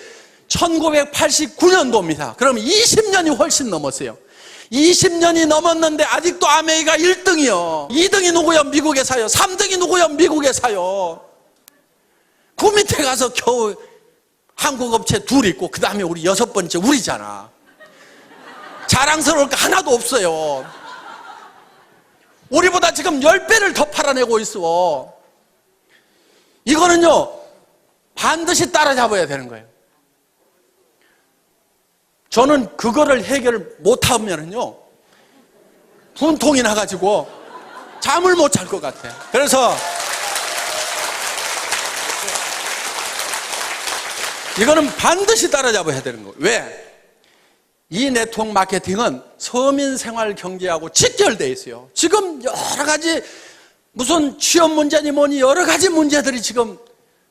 1989년도입니다. 그럼 20년이 훨씬 넘었어요. 20년이 넘었는데 아직도 아메이가 1등이요. 2등이 누구요? 미국 회사요. 3등이 누구요? 미국 회사요. 그 밑에 가서 겨우 한국 업체 둘 있고 그 다음에 우리 6번째 우리잖아. 자랑스러울 거 하나도 없어요. 우리보다 지금 10배를 더 팔아내고 있어. 이거는요 반드시 따라잡아야 되는 거예요. 저는 그거를 해결 못하면은요 분통이 나가지고 잠을 못 잘 것 같아요. 그래서 이거는 반드시 따라잡아야 되는 거예요. 왜? 이 네트워크 마케팅은 서민 생활 경제하고 직결되어 있어요. 지금 여러 가지 무슨 취업 문제니 뭐니 여러 가지 문제들이 지금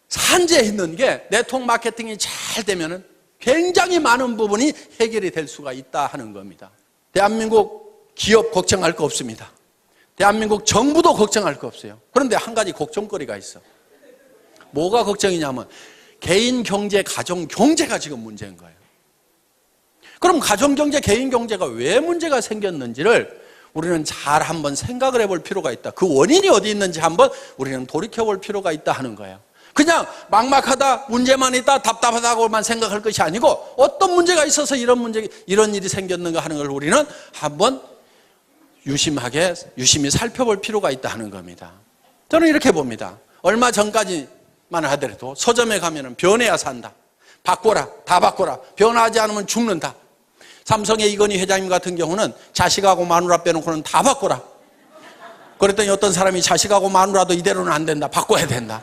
산재해 있는 게, 네트워크 마케팅이 잘 되면은 굉장히 많은 부분이 해결이 될 수가 있다 하는 겁니다. 대한민국 기업 걱정할 거 없습니다. 대한민국 정부도 걱정할 거 없어요. 그런데 한 가지 걱정거리가 있어. 뭐가 걱정이냐면 개인 경제, 가정 경제가 지금 문제인 거예요. 그럼 가정 경제, 개인 경제가 왜 문제가 생겼는지를 우리는 잘 한번 생각을 해볼 필요가 있다. 그 원인이 어디 있는지 한번 우리는 돌이켜볼 필요가 있다 하는 거예요. 그냥 막막하다, 문제만 있다, 답답하다고만 생각할 것이 아니고 어떤 문제가 있어서 이런 일이 생겼는가 하는 걸 우리는 한번 유심히 살펴볼 필요가 있다 하는 겁니다. 저는 이렇게 봅니다. 얼마 전까지만 하더라도 서점에 가면은 변해야 산다, 바꿔라, 다 바꿔라, 변하지 않으면 죽는다. 삼성의 이건희 회장님 같은 경우는 자식하고 마누라 빼놓고는 다 바꿔라. 그랬더니 어떤 사람이 자식하고 마누라도 이대로는 안 된다, 바꿔야 된다.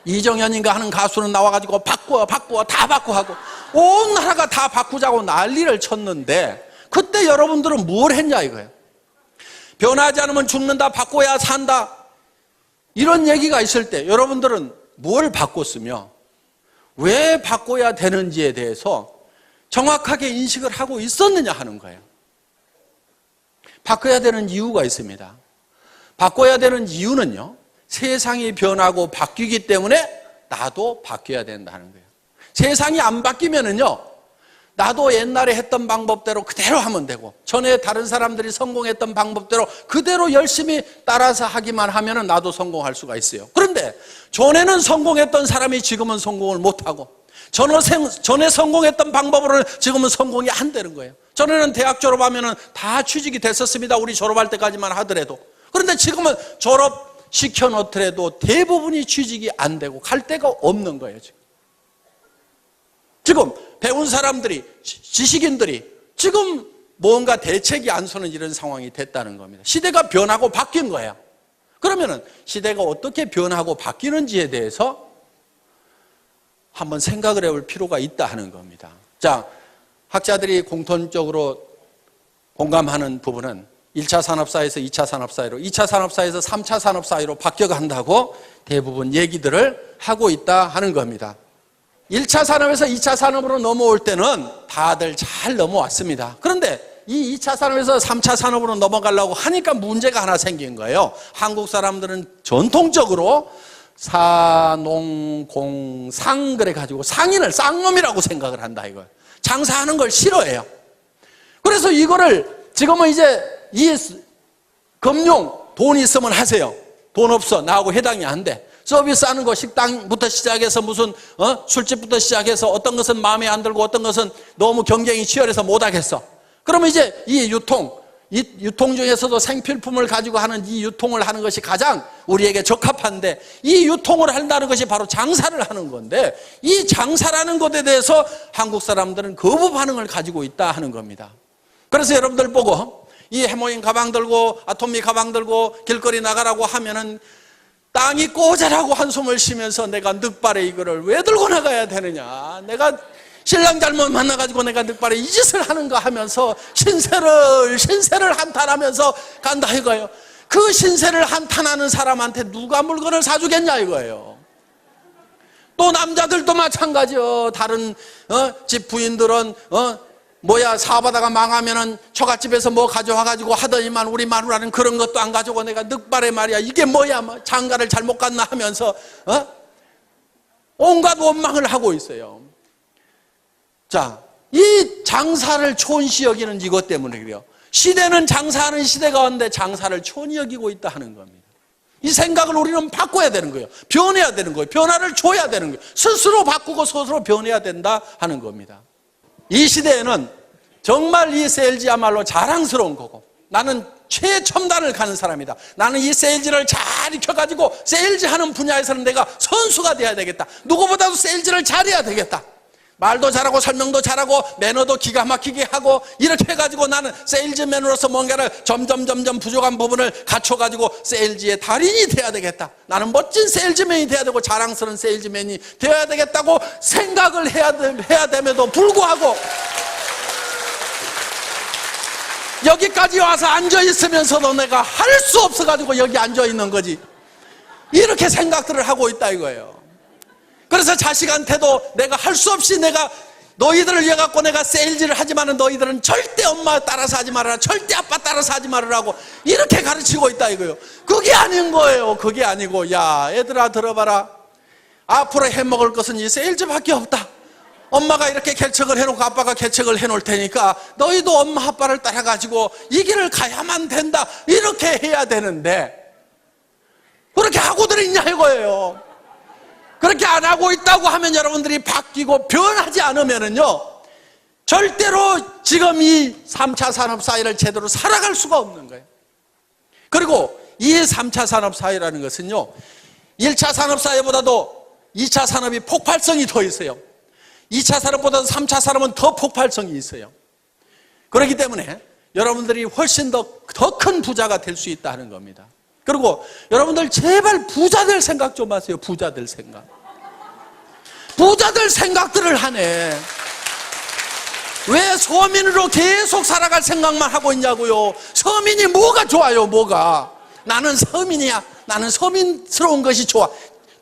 이정현인가 하는 가수는 나와가지고 바꿔 다 바꿔 하고 온 나라가 다 바꾸자고 난리를 쳤는데, 그때 여러분들은 뭘 했냐 이거예요. 변하지 않으면 죽는다, 바꿔야 산다, 이런 얘기가 있을 때 여러분들은 뭘 바꿨으며 왜 바꿔야 되는지에 대해서 정확하게 인식을 하고 있었느냐 하는 거예요. 바꿔야 되는 이유가 있습니다. 바꿔야 되는 이유는요, 세상이 변하고 바뀌기 때문에 나도 바뀌어야 된다는 거예요. 세상이 안 바뀌면은요, 나도 옛날에 했던 방법대로 그대로 하면 되고, 전에 다른 사람들이 성공했던 방법대로 그대로 열심히 따라서 하기만 하면은 나도 성공할 수가 있어요. 그런데 전에는 성공했던 사람이 지금은 성공을 못하고, 전에 성공했던 방법으로는 지금은 성공이 안 되는 거예요. 전에는 대학 졸업하면은 다 취직이 됐었습니다. 우리 졸업할 때까지만 하더라도. 그런데 지금은 졸업시켜 놓더라도 대부분이 취직이 안 되고 갈 데가 없는 거예요. 지금 배운 사람들이, 지식인들이 지금 뭔가 대책이 안 서는 이런 상황이 됐다는 겁니다. 시대가 변하고 바뀐 거예요. 그러면은 시대가 어떻게 변하고 바뀌는지에 대해서 한번 생각을 해볼 필요가 있다 하는 겁니다. 자, 학자들이 공통적으로 공감하는 부분은 1차 산업사회에서 2차 산업사회로, 2차 산업사회에서 3차 산업사회로 바뀌어간다고 대부분 얘기들을 하고 있다 하는 겁니다. 1차 산업에서 2차 산업으로 넘어올 때는 다들 잘 넘어왔습니다. 그런데 이 2차 산업에서 3차 산업으로 넘어가려고 하니까 문제가 하나 생긴 거예요. 한국 사람들은 전통적으로 사농공상 그래가지고 상인을 쌍놈이라고 생각을 한다 이거예요. 장사하는 걸 싫어해요. 그래서 이거를 지금은 이제 이 금융, 돈 있으면 하세요. 돈 없어, 나하고 해당이 안 돼. 서비스하는 거, 식당부터 시작해서 무슨 술집부터 시작해서 어떤 것은 마음에 안 들고 어떤 것은 너무 경쟁이 치열해서 못하겠어. 그러면 이제 이 유통 중에서도 생필품을 가지고 하는 이 유통을 하는 것이 가장 우리에게 적합한데, 이 유통을 한다는 것이 바로 장사를 하는 건데, 이 장사라는 것에 대해서 한국 사람들은 거부 반응을 가지고 있다 하는 겁니다. 그래서 여러분들 보고 이 해모인 가방 들고 아토미 가방 들고 길거리 나가라고 하면은 땅이 꼬자라고 한숨을 쉬면서 내가 늑발에 이거를 왜 들고 나가야 되느냐, 내가 신랑 잘못 만나가지고 내가 늑발에 이 짓을 하는가 하면서 신세를 한탄하면서 간다 이거예요. 그 신세를 한탄하는 사람한테 누가 물건을 사주겠냐 이거예요. 또 남자들도 마찬가지요. 다른 집 부인들은 사업하다가 망하면은 처갓집에서 뭐 가져와가지고 하더니만 우리 마누라는 그런 것도 안 가져오고 내가 늑발에 말이야 이게 뭐야 장가를 잘못 갔나 하면서 온갖 원망을 하고 있어요. 자, 이 장사를 초원시 여기는 이것 때문에 그래요. 시대는 장사하는 시대 가운데 장사를 초원히 여기고 있다 하는 겁니다. 이 생각을 우리는 바꿔야 되는 거예요. 변해야 되는 거예요. 변화를 줘야 되는 거예요. 스스로 바꾸고 스스로 변해야 된다 하는 겁니다. 이 시대에는 정말 이 세일즈야말로 자랑스러운 거고, 나는 최첨단을 가는 사람이다. 나는 이 세일즈를 잘 익혀가지고 세일즈하는 분야에서는 내가 선수가 돼야 되겠다. 누구보다도 세일즈를 잘해야 되겠다. 말도 잘하고 설명도 잘하고 매너도 기가 막히게 하고 이렇게 해가지고 나는 세일즈맨으로서 뭔가를 점점 부족한 부분을 갖춰가지고 세일즈의 달인이 돼야 되겠다. 나는 멋진 세일즈맨이 돼야 되고 자랑스러운 세일즈맨이 되어야 되겠다고 생각을 해야 됨에도 불구하고 여기까지 와서 앉아있으면서도 내가 할 수 없어가지고 여기 앉아있는 거지. 이렇게 생각들을 하고 있다 이거예요. 그래서 자식한테도 내가 할 수 없이 내가 너희들을 위해 갖고 내가 세일즈를 하지만은 너희들은 절대 엄마 따라서 하지 말아라, 절대 아빠 따라서 하지 말아라고 이렇게 가르치고 있다 이거예요. 그게 아닌 거예요. 그게 아니고, 야 얘들아 들어봐라. 앞으로 해먹을 것은 이 세일즈밖에 없다. 엄마가 이렇게 개척을 해놓고 아빠가 개척을 해놓을 테니까 너희도 엄마 아빠를 따라가지고 이 길을 가야만 된다. 이렇게 해야 되는데 그렇게 하고들 있냐 이거예요. 그렇게 안 하고 있다고 하면 여러분들이 바뀌고 변하지 않으면은요, 절대로 지금 이 3차 산업사회를 제대로 살아갈 수가 없는 거예요. 그리고 이 3차 산업사회라는 것은요, 1차 산업사회보다도 2차 산업이 폭발성이 더 있어요. 2차 산업보다도 3차 산업은 더 폭발성이 있어요. 그렇기 때문에 여러분들이 훨씬 더 큰 부자가 될 수 있다는 겁니다. 그리고 여러분들 제발 부자들 생각 좀 하세요. 부자들 생각. 부자들 생각들을 하네. 왜 서민으로 계속 살아갈 생각만 하고 있냐고요. 서민이 뭐가 좋아요, 뭐가. 나는 서민이야. 나는 서민스러운 것이 좋아.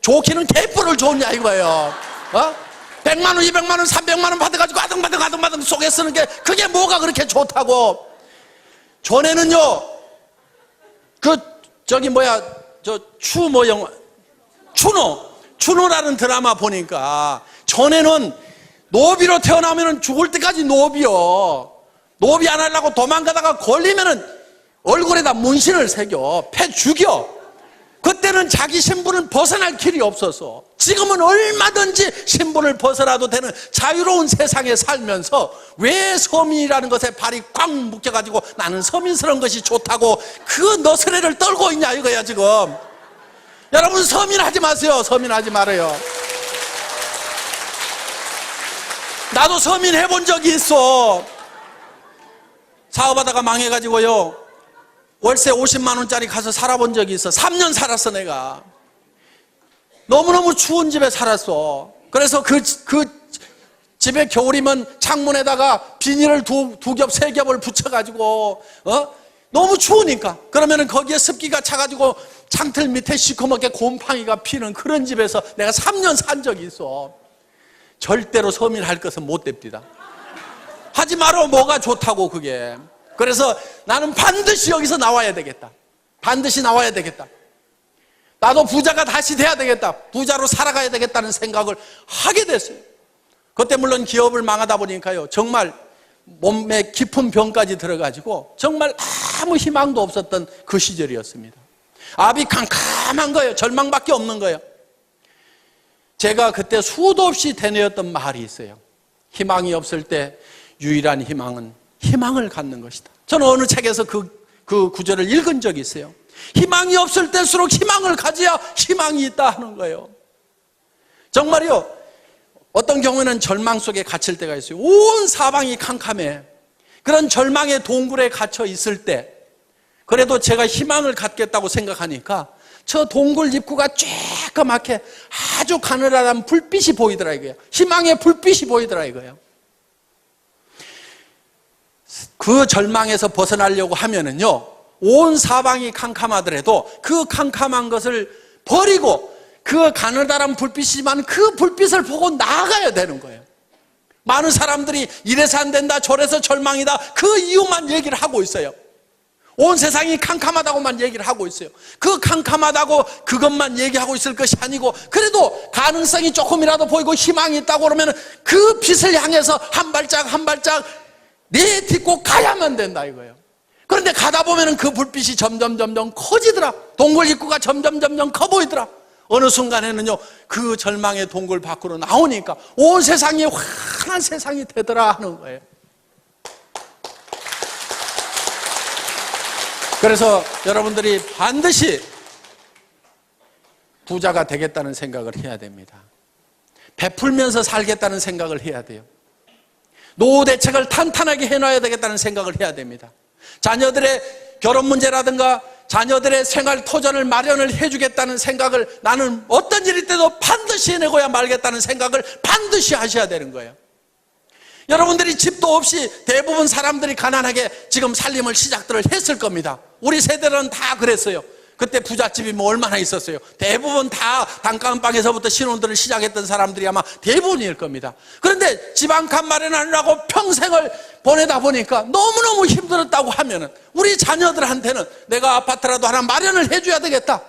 좋기는 개뿔을 좋냐 이거예요. 100만 원, 200만 원, 300만 원 받아가지고 아등바등 속에 쓰는 게 그게 뭐가 그렇게 좋다고. 전에는요, 추노라는 드라마 보니까 전에는 노비로 태어나면 죽을 때까지 노비요. 노비 안 하려고 도망가다가 걸리면은 얼굴에다 문신을 새겨, 패 죽여. 그때는 자기 신분을 벗어날 길이 없어서, 지금은 얼마든지 신분을 벗어나도 되는 자유로운 세상에 살면서 왜 서민이라는 것에 발이 꽉 묶여가지고 나는 서민스러운 것이 좋다고 그 너스레를 떨고 있냐 이거야 지금. 여러분 서민하지 마세요. 서민하지 말아요. 나도 서민 해본 적이 있어. 사업하다가 망해가지고요, 월세 50만 원짜리 가서 살아본 적이 있어. 3년 살았어 내가. 너무너무 추운 집에 살았어. 그래서 그 집에 겨울이면 창문에다가 비닐을 두 겹, 세 겹을 붙여가지고 너무 추우니까, 그러면은 거기에 습기가 차가지고 창틀 밑에 시커멓게 곰팡이가 피는 그런 집에서 내가 3년 산 적이 있어. 절대로 서민할 것은 못 됩니다. 하지 마라. 뭐가 좋다고 그게. 그래서 나는 반드시 여기서 나와야 되겠다. 반드시 나와야 되겠다. 나도 부자가 다시 돼야 되겠다. 부자로 살아가야 되겠다는 생각을 하게 됐어요. 그때 물론 기업을 망하다 보니까요, 정말 몸에 깊은 병까지 들어가지고 정말 아무 희망도 없었던 그 시절이었습니다. 앞이 캄캄한 거예요. 절망밖에 없는 거예요. 제가 그때 수도 없이 되뇌었던 말이 있어요. 희망이 없을 때 유일한 희망은 희망을 갖는 것이다. 저는 어느 책에서 그 구절을 읽은 적이 있어요. 희망이 없을 때일수록 희망을 가져야 희망이 있다 하는 거예요. 정말요, 어떤 경우에는 절망 속에 갇힐 때가 있어요. 온 사방이 캄캄해. 그런 절망의 동굴에 갇혀 있을 때 그래도 제가 희망을 갖겠다고 생각하니까 저 동굴 입구가 쬐끄맣게 아주 가느다란 불빛이 보이더라 이거예요. 희망의 불빛이 보이더라 이거예요. 그 절망에서 벗어나려고 하면은요, 온 사방이 캄캄하더라도 그 캄캄한 것을 버리고 그 가느다란 불빛이지만 그 불빛을 보고 나아가야 되는 거예요. 많은 사람들이 이래서 안 된다, 저래서 절망이다, 그 이유만 얘기를 하고 있어요. 온 세상이 캄캄하다고만 얘기를 하고 있어요. 그 캄캄하다고 그것만 얘기하고 있을 것이 아니고 그래도 가능성이 조금이라도 보이고 희망이 있다고 그러면 그 빛을 향해서 한 발짝 한 발짝 내딛고 가야만 된다 이거예요. 그런데 가다 보면 그 불빛이 점점 커지더라. 동굴 입구가 점점 커 보이더라. 어느 순간에는요, 그 절망의 동굴 밖으로 나오니까 온 세상이 환한 세상이 되더라 하는 거예요. 그래서 여러분들이 반드시 부자가 되겠다는 생각을 해야 됩니다. 베풀면서 살겠다는 생각을 해야 돼요. 노후 대책을 탄탄하게 해놔야 되겠다는 생각을 해야 됩니다. 자녀들의 결혼 문제라든가 자녀들의 생활 토전을 마련을 해주겠다는 생각을 나는 어떤 일일 때도 반드시 해내고야 말겠다는 생각을 반드시 하셔야 되는 거예요. 여러분들이 집도 없이 대부분 사람들이 가난하게 지금 살림을 시작들을 했을 겁니다. 우리 세대는 다 그랬어요. 그때 부잣집이 뭐 얼마나 있었어요. 대부분 다 단칸방에서부터 신혼들을 시작했던 사람들이 아마 대부분일 겁니다. 그런데 집 한 칸 마련하느라고 평생을 보내다 보니까 너무너무 힘들었다고 하면은 우리 자녀들한테는 내가 아파트라도 하나 마련을 해줘야 되겠다,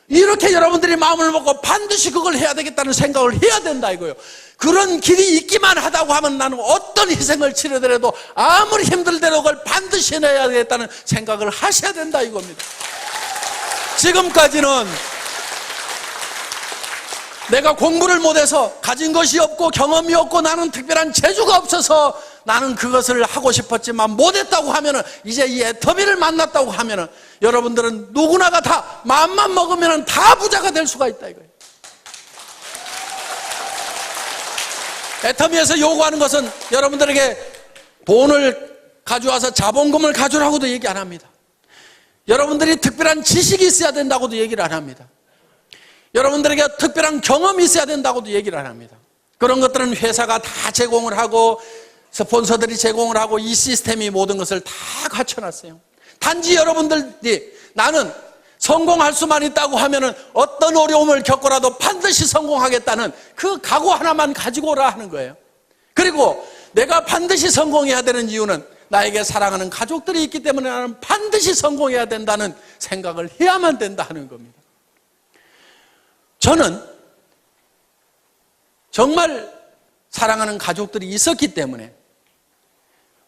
이렇게 여러분들이 마음을 먹고 반드시 그걸 해야 되겠다는 생각을 해야 된다 이거예요. 그런 길이 있기만 하다고 하면 나는 어떤 희생을 치르더라도 아무리 힘들더라도 그걸 반드시 해내야 되겠다는 생각을 하셔야 된다 이겁니다. 지금까지는 내가 공부를 못해서 가진 것이 없고 경험이 없고 나는 특별한 재주가 없어서 나는 그것을 하고 싶었지만 못했다고 하면은, 이제 이 애터미를 만났다고 하면은 여러분들은 누구나가 다 마음만 먹으면 다 부자가 될 수가 있다 이거예요. 애터미에서 요구하는 것은 여러분들에게 돈을 가져와서 자본금을 가져라고도 얘기 안 합니다. 여러분들이 특별한 지식이 있어야 된다고도 얘기를 안 합니다. 여러분들에게 특별한 경험이 있어야 된다고도 얘기를 안 합니다. 그런 것들은 회사가 다 제공을 하고 스폰서들이 제공을 하고 이 시스템이 모든 것을 다 갖춰놨어요. 단지 여러분들이 나는 성공할 수만 있다고 하면은 어떤 어려움을 겪고라도 반드시 성공하겠다는 그 각오 하나만 가지고 오라 하는 거예요. 그리고 내가 반드시 성공해야 되는 이유는 나에게 사랑하는 가족들이 있기 때문에 나는 반드시 성공해야 된다는 생각을 해야만 된다 하는 겁니다. 저는 정말 사랑하는 가족들이 있었기 때문에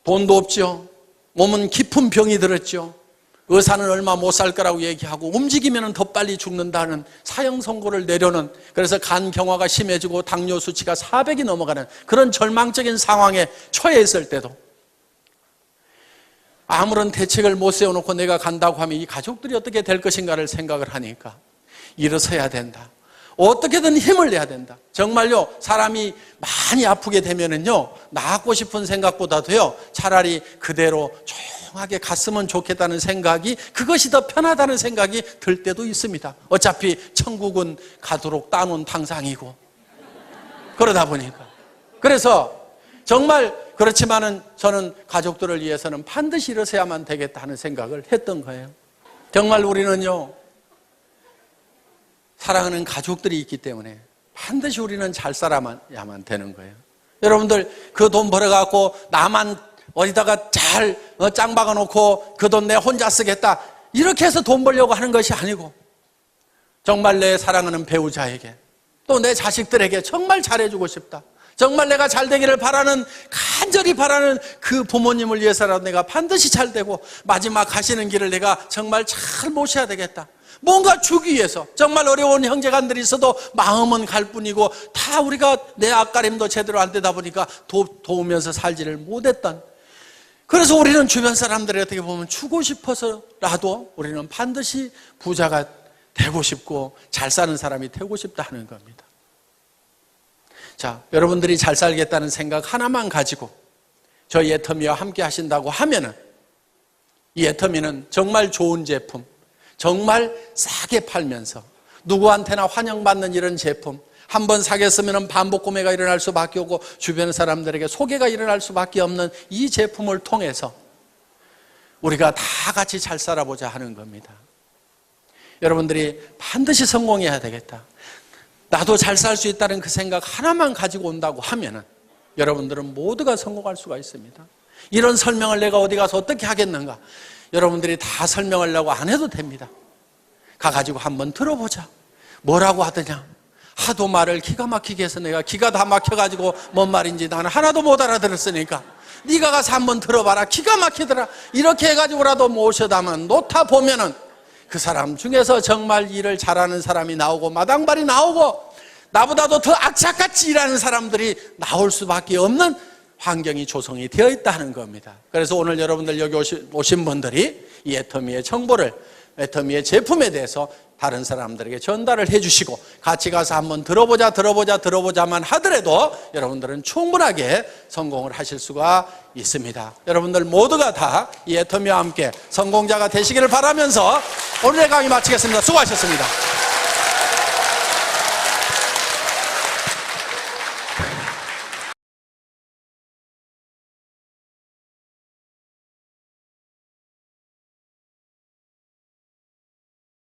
돈도 없죠. 몸은 깊은 병이 들었죠. 의사는 얼마 못 살 거라고 얘기하고 움직이면 더 빨리 죽는다는 사형 선고를 내려는, 그래서 간 경화가 심해지고 당뇨 수치가 400이 넘어가는 그런 절망적인 상황에 처해 있을 때도 아무런 대책을 못 세워놓고 내가 간다고 하면 이 가족들이 어떻게 될 것인가를 생각을 하니까 일어서야 된다. 어떻게든 힘을 내야 된다. 정말요, 사람이 많이 아프게 되면은요, 나았고 싶은 생각보다도요, 차라리 그대로 조용하게 갔으면 좋겠다는 생각이, 그것이 더 편하다는 생각이 들 때도 있습니다. 어차피 천국은 가도록 따놓은 당상이고, 그러다 보니까. 그래서 정말 그렇지만은 저는 가족들을 위해서는 반드시 일어서야만 되겠다 하는 생각을 했던 거예요. 정말 우리는요, 사랑하는 가족들이 있기 때문에 반드시 우리는 잘 살아야만 되는 거예요. 여러분들 그 돈 벌어갖고 나만 어디다가 잘 짱 박아놓고 그 돈 내 혼자 쓰겠다, 이렇게 해서 돈 벌려고 하는 것이 아니고 정말 내 사랑하는 배우자에게 또 내 자식들에게 정말 잘해주고 싶다, 정말 내가 잘 되기를 바라는, 간절히 바라는 그 부모님을 위해서라도 내가 반드시 잘 되고 마지막 가시는 길을 내가 정말 잘 모셔야 되겠다, 뭔가 주기 위해서 정말 어려운 형제간들이 있어도 마음은 갈 뿐이고 다 우리가 내 앞가림도 제대로 안 되다 보니까 도우면서 살지를 못했던, 그래서 우리는 주변 사람들이 어떻게 보면 주고 싶어서라도 우리는 반드시 부자가 되고 싶고 잘 사는 사람이 되고 싶다 하는 겁니다. 자, 여러분들이 잘 살겠다는 생각 하나만 가지고 저희 애터미와 함께 하신다고 하면은 이 애터미는 정말 좋은 제품, 정말 싸게 팔면서 누구한테나 환영받는 이런 제품, 한번 사게 쓰면 반복 구매가 일어날 수밖에 없고 주변 사람들에게 소개가 일어날 수밖에 없는 이 제품을 통해서 우리가 다 같이 잘 살아보자 하는 겁니다. 여러분들이 반드시 성공해야 되겠다, 나도 잘 살 수 있다는 그 생각 하나만 가지고 온다고 하면은 여러분들은 모두가 성공할 수가 있습니다. 이런 설명을 내가 어디 가서 어떻게 하겠는가? 여러분들이 다 설명하려고 안 해도 됩니다. 가가지고 한번 들어보자. 뭐라고 하더냐? 하도 말을 기가 막히게 해서 내가 기가 다 막혀가지고 뭔 말인지 나는 하나도 못 알아들었으니까 네가 가서 한번 들어봐라. 기가 막히더라. 이렇게 해가지고라도 모셔다만 놓다 보면은 그 사람 중에서 정말 일을 잘하는 사람이 나오고 마당발이 나오고 나보다도 더 악착같이 일하는 사람들이 나올 수밖에 없는 환경이 조성이 되어 있다는 겁니다. 그래서 오늘 여러분들 여기 오신 분들이 이 애터미의 정보를, 애터미의 제품에 대해서 다른 사람들에게 전달을 해주시고 같이 가서 한번 들어보자만 하더라도 여러분들은 충분하게 성공을 하실 수가 있습니다. 여러분들 모두가 다 이 애터미와 함께 성공자가 되시기를 바라면서 오늘의 강의 마치겠습니다. 수고하셨습니다.